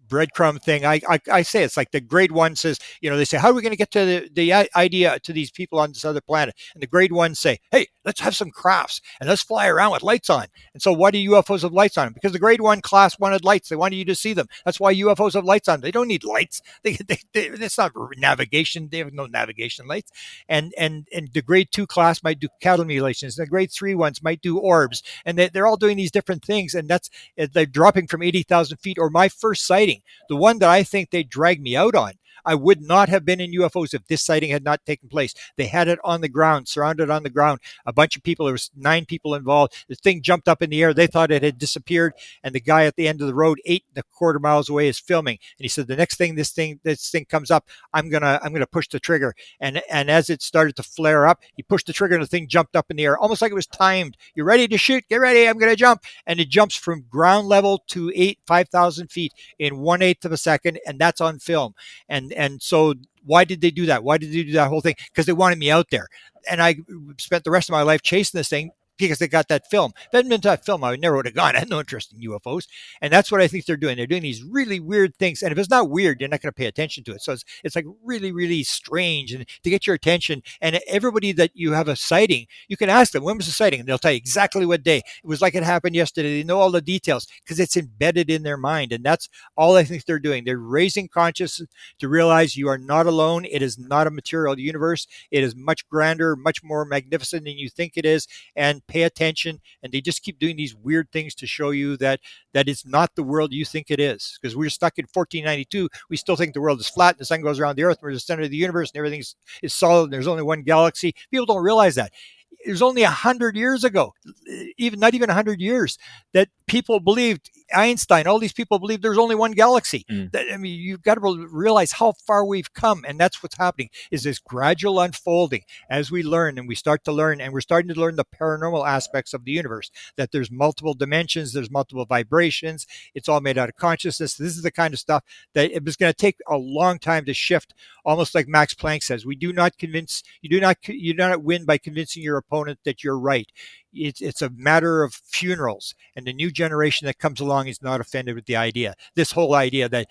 breadcrumb thing. I say it's like the grade one says, they say, how are we going to get to the idea to these people on this other planet? And the grade ones say, hey, let's have some crafts and let's fly around with lights on. And so why do UFOs have lights on them? Because the grade one class wanted lights. They wanted you to see them. That's why UFOs have lights on them. They don't need lights. It's not navigation. They have no navigation lights. And the grade two class might do cattle mutilations. The grade three ones might do orbs. And they're all doing these different things. And they're dropping from 80,000 feet. Or my first sighting, the one that I think they dragged me out on, I would not have been in UFOs if this sighting had not taken place. They had it on the ground, surrounded on the ground. A bunch of people, there was 9 people involved. The thing jumped up in the air. They thought it had disappeared. And the guy at the end of the road, 8.25 miles away, is filming. And he said, the next thing this thing comes up, I'm gonna push the trigger. And as it started to flare up, he pushed the trigger and the thing jumped up in the air, almost like it was timed. You're ready to shoot? Get ready. I'm gonna jump. And it jumps from ground level to 5,000 feet in 1/8 of a second, and that's on film. And so why did they do that? Why did they do that whole thing? Because they wanted me out there. And I spent the rest of my life chasing this thing because they got that film. If it hadn't been to that film, I never would have gone. I had no interest in UFOs. And that's what I think they're doing. They're doing these really weird things. And if it's not weird, you're not going to pay attention to it. So it's like really, really strange, and to get your attention. And everybody that you have a sighting, you can ask them, when was the sighting? And they'll tell you exactly what day. It was like it happened yesterday. They know all the details because it's embedded in their mind. And that's all I think they're doing. They're raising consciousness to realize you are not alone. It is not a material universe. It is much grander, much more magnificent than you think it is. And pay attention. And they just keep doing these weird things to show you that it's not the world you think it is. Because we're stuck in 1492. We still think the world is flat and the sun goes around the earth. We're the center of the universe and everything is solid and there's only one galaxy. People don't realize that. It was only 100 years ago, not even 100 years, that people believed, Einstein, all these people believed there's only one galaxy. You've got to realize how far we've come. And that's what's happening, is this gradual unfolding as we learn and we start to learn, and we're starting to learn the paranormal aspects of the universe, that there's multiple dimensions, there's multiple vibrations. It's all made out of consciousness. This is the kind of stuff that it was going to take a long time to shift. Almost like Max Planck says, you do not win by convincing your opponent that you're right. It's a matter of funerals, and the new generation that comes along is not offended with the idea. This whole idea that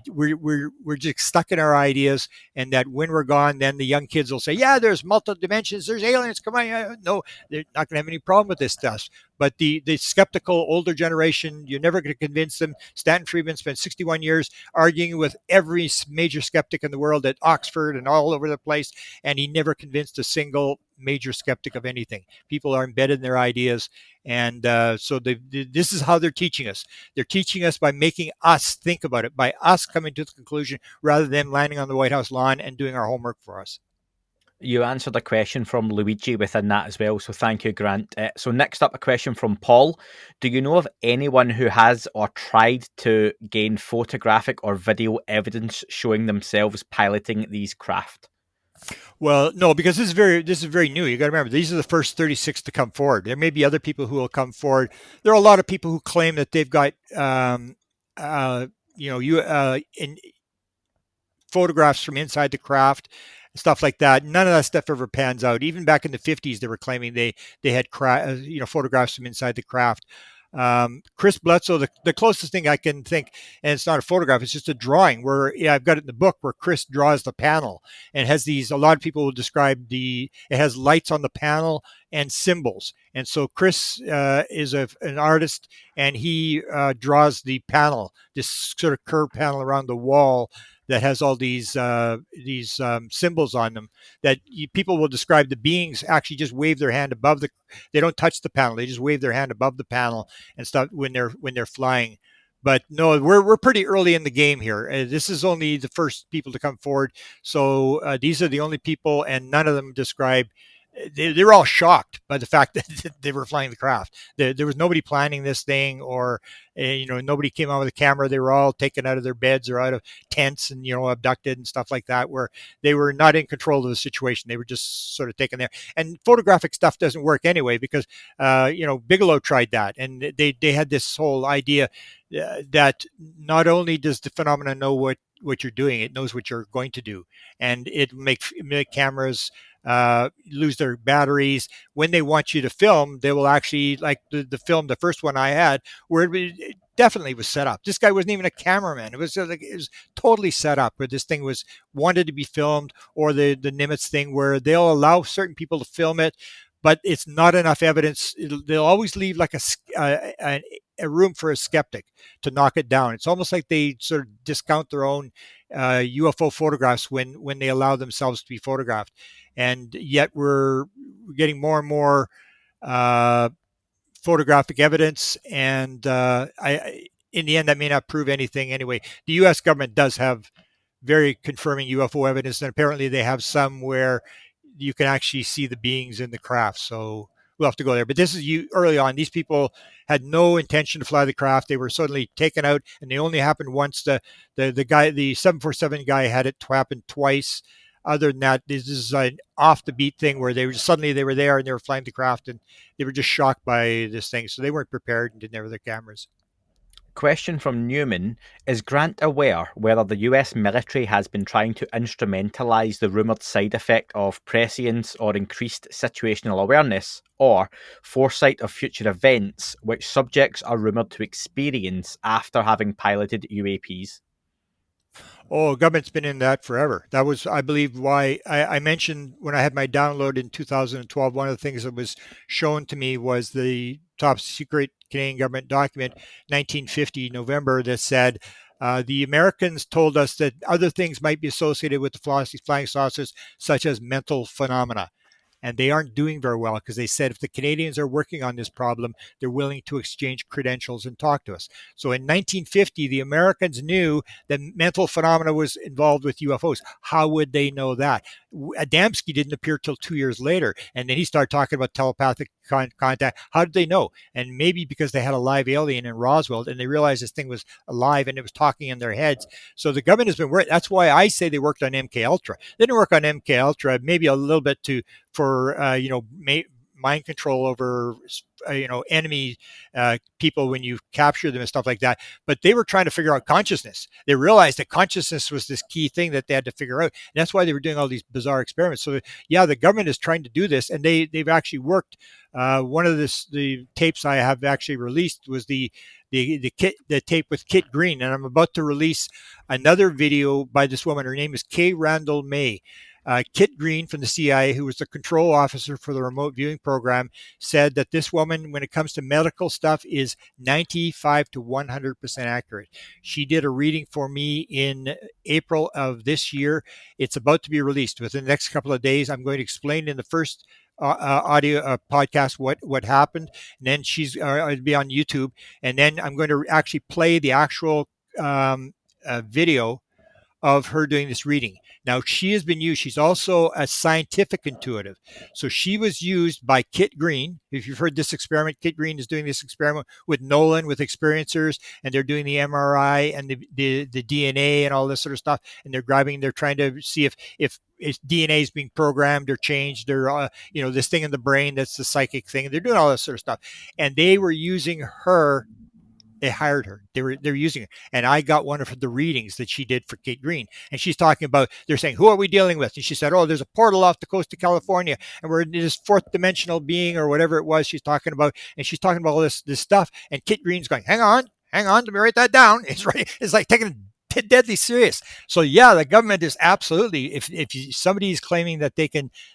we're just stuck in our ideas, and that when we're gone, then the young kids will say, yeah, there's multiple dimensions, there's aliens, come on. No, they're not going to have any problem with this stuff. But the skeptical older generation, you're never going to convince them. Stanton Friedman spent 61 years arguing with every major skeptic in the world at Oxford and all over the place, and he never convinced a single major skeptic of anything. People are embedded in their ideas, and so this is how they're teaching us. They're teaching us by making us think about it, by us coming to the conclusion, rather than landing on the White House lawn and doing our homework for us. You answered a question from Luigi within that as well, so thank you, Grant. So next up, a question from Paul. Do you know of anyone who has or tried to gain photographic or video evidence showing themselves piloting these craft? Well, no, because this is very new. You got to remember, these are the first 36 to come forward. There may be other people who will come forward. There are a lot of people who claim that they've got, in photographs from inside the craft, stuff like that. None of that stuff ever pans out. Even back in the 50s, they were claiming they had photographs from inside the craft. Chris Bledsoe, the closest thing I can think, and it's not a photograph, it's just a drawing where, I've got it in the book, where Chris draws the panel and has these, a lot of people will describe it has lights on the panel and symbols. And so Chris is an artist, and he draws the panel, this sort of curved panel around the wall that has all these symbols on them, that people will describe the beings actually just wave their hand above they don't touch the panel, they just wave their hand above the panel and stuff when they're flying. But no, we're pretty early in the game here. This is only the first people to come forward. So these are the only people, and none of them describe they were all shocked by the fact that they were flying the craft. There was nobody planning this thing, or nobody came out with a camera. They were all taken out of their beds or out of tents and abducted and stuff like that, where they were not in control of the situation. They were just sort of taken there. And photographic stuff doesn't work anyway, because Bigelow tried that, and they had this whole idea that not only does the phenomenon know what you're doing, it knows what you're going to do, and it make cameras lose their batteries. When they want you to film, they will actually, like the film, the first one I had, where it definitely was set up. This guy wasn't even a cameraman. It was totally set up, where this thing was wanted to be filmed. Or the Nimitz thing, where they'll allow certain people to film it, but it's not enough evidence. They'll always leave like a room for a skeptic to knock it down. It's almost like they sort of discount their own UFO photographs when they allow themselves to be photographed. And yet we're getting more and more photographic evidence, and in the end, that may not prove anything anyway. The U.S. government does have very confirming UFO evidence, and apparently they have some where you can actually see the beings in the craft. So we'll have to go there. But this is early on. These people had no intention to fly the craft. They were suddenly taken out, and they only happened once. The guy, the 747 guy, had it happen twice. Other than that, this is an off the beat thing where they were there and they were flying the craft, and they were just shocked by this thing. So they weren't prepared and didn't have their cameras. Question from Newman: is Grant aware whether the US military has been trying to instrumentalize the rumoured side effect of prescience or increased situational awareness, or foresight of future events, which subjects are rumoured to experience after having piloted UAPs? Oh, government's been in that forever. That was, I believe, why I mentioned when I had my download in 2012, one of the things that was shown to me was the top secret Canadian government document, 1950 November, that said, the Americans told us that other things might be associated with the flying saucers, such as mental phenomena. And they aren't doing very well, because they said if the Canadians are working on this problem, they're willing to exchange credentials and talk to us. So in 1950, the Americans knew that mental phenomena was involved with UFOs. How would they know that? Adamski didn't appear till 2 years later, and then he started talking about telepathic contact. How did they know? And maybe because they had a live alien in Roswell, and they realized this thing was alive and it was talking in their heads. So the government has been working. That's why I say they worked on MK Ultra. They didn't work on MK Ultra, maybe a little bit for mind control over enemy people when you capture them and stuff like that. But they were trying to figure out consciousness. They realized that consciousness was this key thing that they had to figure out. And that's why they were doing all these bizarre experiments. So yeah, the government is trying to do this, and they've actually worked. One of the tapes I have actually released was the tape with Kit Green, and I'm about to release another video by this woman. Her name is Kay Randall May. Kit Green from the CIA, who was the control officer for the remote viewing program, said that this woman, when it comes to medical stuff, is 95 to 100% accurate. She did a reading for me in April of this year. It's about to be released within the next couple of days. I'm going to explain in the first audio podcast what happened, and then it'll be on YouTube, and then I'm going to actually play the actual video of her doing this reading. Now, she has been used. She's also a scientific intuitive. So she was used by Kit Green. If you've heard this experiment, Kit Green is doing this experiment with Nolan, with experiencers, and they're doing the MRI and the DNA and all this sort of stuff. And they're trying to see if DNA is being programmed or changed, or this thing in the brain that's the psychic thing. They're doing all this sort of stuff. And they were using her. They hired her. They're using her. And I got one of the readings that she did for Kate Green. And she's talking about, they're saying, who are we dealing with? And she said, there's a portal off the coast of California, and we're in this fourth dimensional being, or whatever it was she's talking about. And she's talking about all this stuff. And Kit Green's going, hang on, let me write that down. It's like taking it deadly serious. So yeah, the government is absolutely, if somebody is claiming that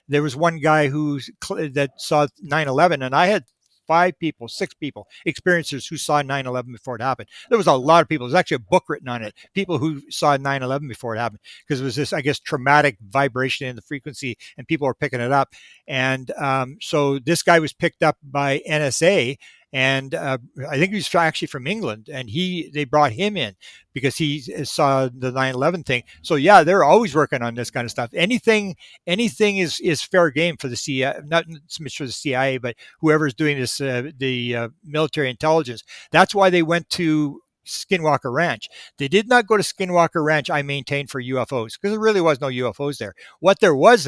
there was one guy that saw 9/11, and I had 6 people, experiencers who saw 9/11 before it happened. There was a lot of people. There's actually a book written on it. People who saw 9/11 before it happened, because it was this, I guess, traumatic vibration in the frequency, and people were picking it up. And so this guy was picked up by NSA, and I think he's actually from England, and they brought him in because he saw the 9/11 thing. So yeah, they're always working on this kind of stuff. Anything is fair game for the CIA, not so much for the CIA, but whoever's doing this, the military intelligence. That's why they went to Skinwalker Ranch. They did not go to Skinwalker Ranch, I maintain, for UFOs, because there really was no UFOs there. What there was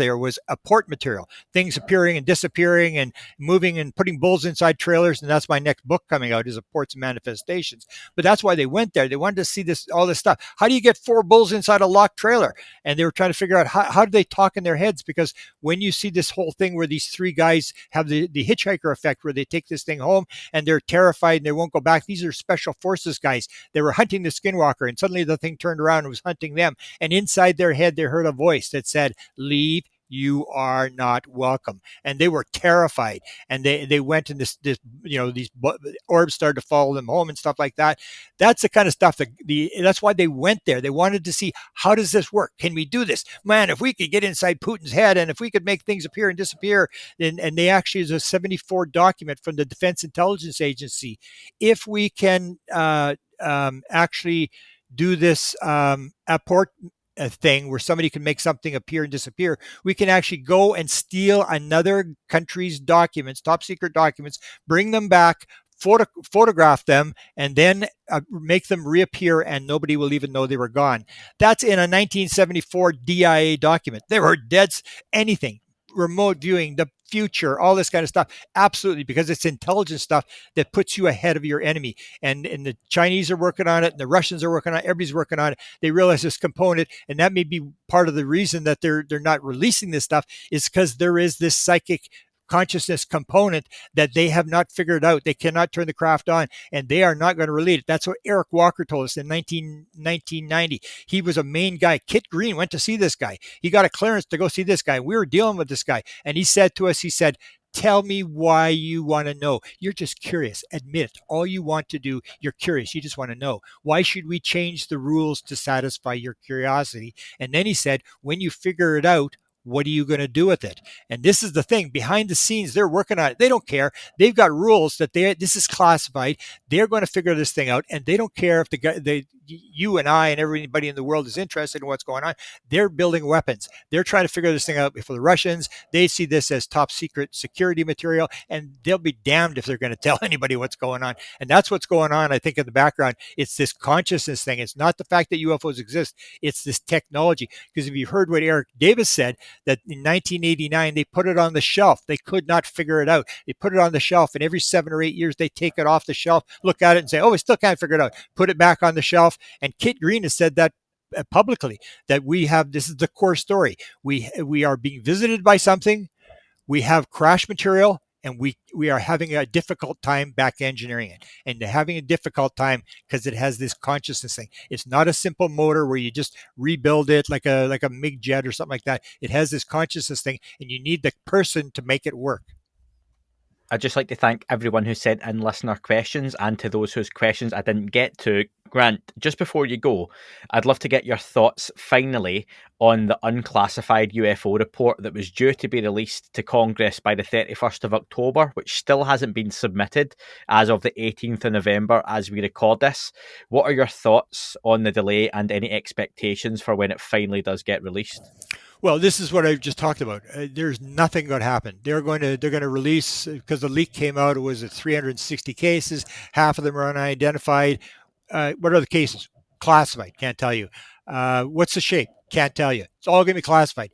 apport material, things appearing and disappearing and moving and putting bulls inside trailers. And that's my next book coming out, is Apports and Manifestations. But that's why they went there. They wanted to see all this stuff. How do you get 4 bulls inside a locked trailer? And they were trying to figure out how do they talk in their heads? Because when you see this whole thing where these 3 guys have the hitchhiker effect, where they take this thing home and they're terrified and they won't go back. These are special forces guys. They were hunting the Skinwalker, and suddenly the thing turned around and was hunting them. And inside their head, they heard a voice that said, "Leave. You are not welcome." And they were terrified. And they went, and these orbs started to follow them home and stuff like that. That's the kind of stuff that's why they went there. They wanted to see, how does this work? Can we do this? Man, if we could get inside Putin's head, and if we could make things appear and disappear, and they actually, is a 74 document from the Defense Intelligence Agency. If we can actually do this apport thing where somebody can make something appear and disappear, we can actually go and steal another country's documents, top secret documents, bring them back, photograph them, and then make them reappear, and nobody will even know they were gone. That's in a 1974 DIA document. They were dead. Anything, remote viewing, the future, all this kind of stuff. Absolutely, because it's intelligence stuff that puts you ahead of your enemy. And the Chinese are working on it, and the Russians are working on it, everybody's working on it. They realize this component, and that may be part of the reason that they're not releasing this stuff, is because there is this psychic consciousness component that they have not figured out. They cannot turn the craft on, and they are not going to release it. That's what Eric Walker told us in 1990. He was a main guy. Kit Green went to see this guy. He got a clearance to go see this guy. We were dealing with this guy, and he said to us, "Tell me why you want to know. You're just curious. Admit it. All you want to do, you're curious. You just want to know. Why should we change the rules to satisfy your curiosity?" And then he said, when you figure it out, what are you going to do with it? And this is the thing. Behind the scenes, they're working on it. They don't care. They've got rules that this is classified. They're going to figure this thing out, and they don't care if you and I and everybody in the world is interested in what's going on. They're building weapons. They're trying to figure this thing out. For the Russians, they see this as top secret security material, and they'll be damned if they're going to tell anybody what's going on. And that's what's going on, I think, in the background. It's this consciousness thing. It's not the fact that UFOs exist. It's this technology. Because if you heard what Eric Davis said, that in 1989, they put it on the shelf. They could not figure it out. They put it on the shelf, and every 7 or 8 years, they take it off the shelf, look at it, and say, "Oh, we still can't figure it out." Put it back on the shelf. And Kit Green has said that publicly, that this is the core story. We are being visited by something. We have crash material, and we are having a difficult time back engineering it, and having a difficult time because it has this consciousness thing. It's not a simple motor where you just rebuild it like a MiG jet or something like that. It has this consciousness thing, and you need the person to make it work. I'd just like to thank everyone who sent in listener questions, and to those whose questions I didn't get to. Grant, just before you go, I'd love to get your thoughts finally on the unclassified UFO report that was due to be released to Congress by the 31st of October, which still hasn't been submitted as of the 18th of November as we record this. What are your thoughts on the delay, and any expectations for when it finally does get released? Well, this is what I've just talked about. There's nothing going to happen. They're going to release, because the leak came out. It was 360 cases. Half of them are unidentified. What are the cases? Classified. Can't tell you. What's the shape? Can't tell you. It's all going to be classified.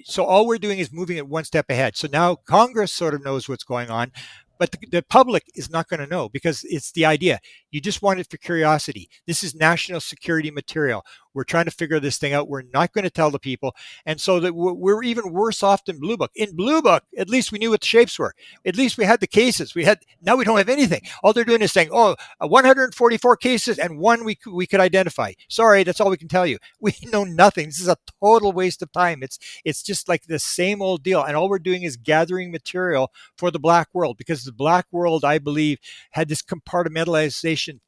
So all we're doing is moving it one step ahead. So now Congress sort of knows what's going on, but the public is not going to know, because it's the idea. You just want it for curiosity. This is national security material. We're trying to figure this thing out. We're not going to tell the people. And so that we're even worse off than Blue Book. In Blue Book, at least we knew what the shapes were. At least we had the cases. Now we don't have anything. All they're doing is saying, 144 cases and one we could identify. Sorry, that's all we can tell you. We know nothing. This is a total waste of time. It's just like the same old deal. And all we're doing is gathering material for the black world, because the black world, I believe, had this compartmentalization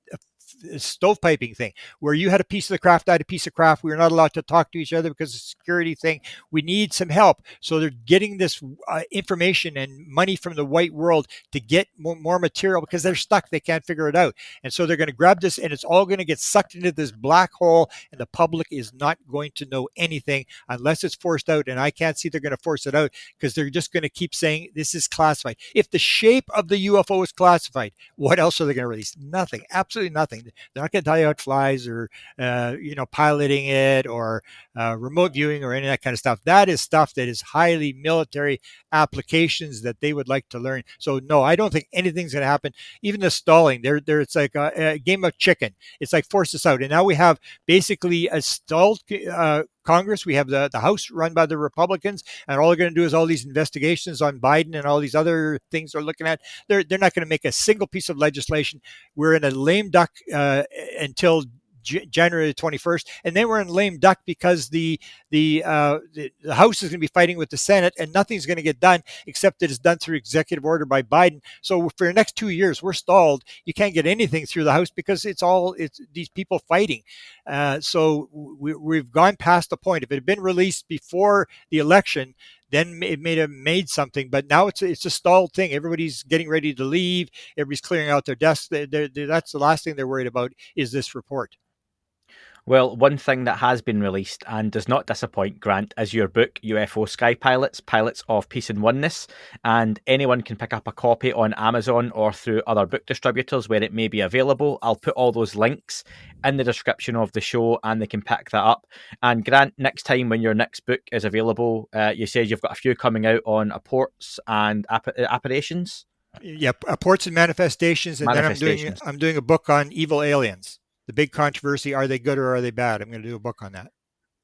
stovepiping thing, where you had a piece of the craft, I had a piece of craft. We were not allowed to talk to each other because of the security thing. We need some help. So they're getting this information and money from the white world to get more material because they're stuck. They can't figure it out. And so they're going to grab this, and it's all going to get sucked into this black hole, and the public is not going to know anything unless it's forced out. And I can't see they're going to force it out because they're just going to keep saying this is classified. If the shape of the UFO is classified, what else are they going to release? Nothing, absolutely nothing. They're not going to tell you how it flies or, piloting it or remote viewing or any of that kind of stuff. That is stuff that is highly military applications that they would like to learn. So no, I don't think anything's going to happen. Even the stalling, it's like a game of chicken. It's like force us out. And now we have basically a stalled Congress. We have the House run by the Republicans, and all they're going to do is all these investigations on Biden and all these other things they're looking at. They're not going to make a single piece of legislation. We're in a lame duck until January the 21st, and then we're in lame duck because the House is going to be fighting with the Senate, and nothing's going to get done except that it's done through executive order by Biden. So for the next 2 years, we're stalled. You can't get anything through the House because it's these people fighting. So we've gone past the point. If it had been released before the election, then it may have made something, but now it's a stalled thing. Everybody's getting ready to leave. Everybody's clearing out their desks. That's the last thing they're worried about is this report. Well, one thing that has been released and does not disappoint, Grant, is your book, UFO Sky Pilots, Pilots of Peace and Oneness. And anyone can pick up a copy on Amazon or through other book distributors where it may be available. I'll put all those links in the description of the show and they can pick that up. And Grant, next time when your next book is available, you said you've got a few coming out on apports and apparitions. Yeah, apports and manifestations. And then I'm doing a book on evil aliens. The big controversy, are they good or are they bad? I'm going to do a book on that.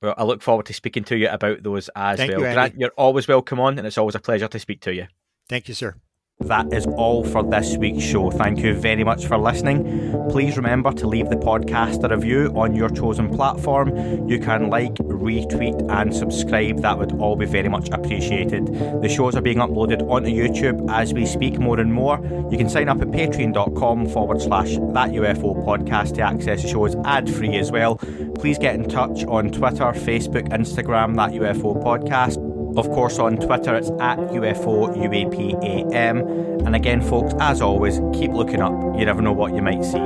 Well, I look forward to speaking to you about those as Thank well. you, Andy. Grant, you're always welcome on, and it's always a pleasure to speak to you. Thank you, sir. That is all for this week's show. Thank you very much for listening. Please remember to leave the podcast a review on your chosen platform. You can like, retweet and subscribe. That would all be very much appreciated. The shows are being uploaded onto YouTube as we speak more and more. You can sign up at patreon.com/That UFO podcast to access the shows ad-free as well. Please get in touch on Twitter, Facebook, Instagram, That UFO podcast. Of course, on Twitter, it's at UFO UAPAM. And again, folks, as always, keep looking up. You never know what you might see.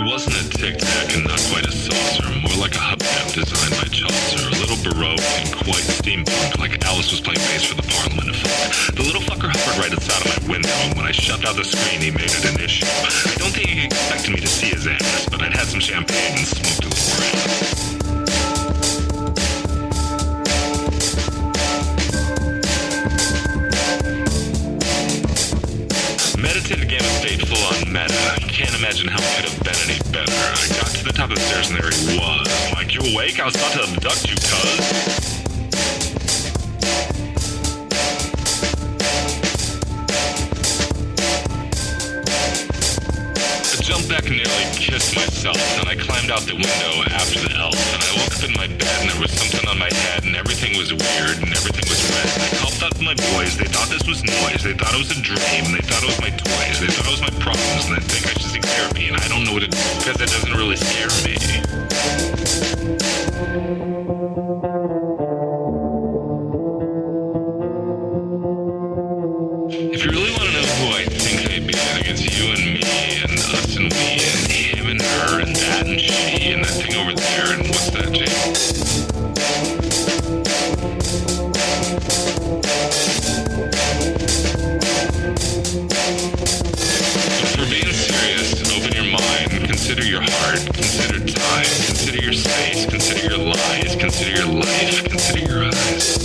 It wasn't a tic-tac and not quite a saucer, more like a hubcap designed by Chaucer, a little Baroque and quite steampunk, like Alice was playing bass for the Parliament of Folk. The little fucker hovered right outside of my window, and when I shut out the screen, he made it an issue. I don't think he expected me to see his ass, but I'd had some champagne and smoked a little grass. Meditative game of state full on meta. I can't imagine how it could have been any better. I got to the top of the stairs and there he was. Like, you awake? I was about to abduct you, cuz. I jumped back and nearly kissed myself, and I climbed out the window after the elf, and I woke up in my bed and there was something on my head and everything was weird and everything was red. And I called out to my boys. They thought this was noise. They thought it was a dream. They thought it was my toys. They thought it was my problems, and they think I should seek therapy, and I don't know what to do because it doesn't really scare me. If you really want to know who I think may be, I think it's you and me and us and we and him and her and that and she and that thing over there and what's that, Jake? But for being serious, open your mind, consider your heart, consider time, consider your space, consider your lies, consider your life, consider your eyes.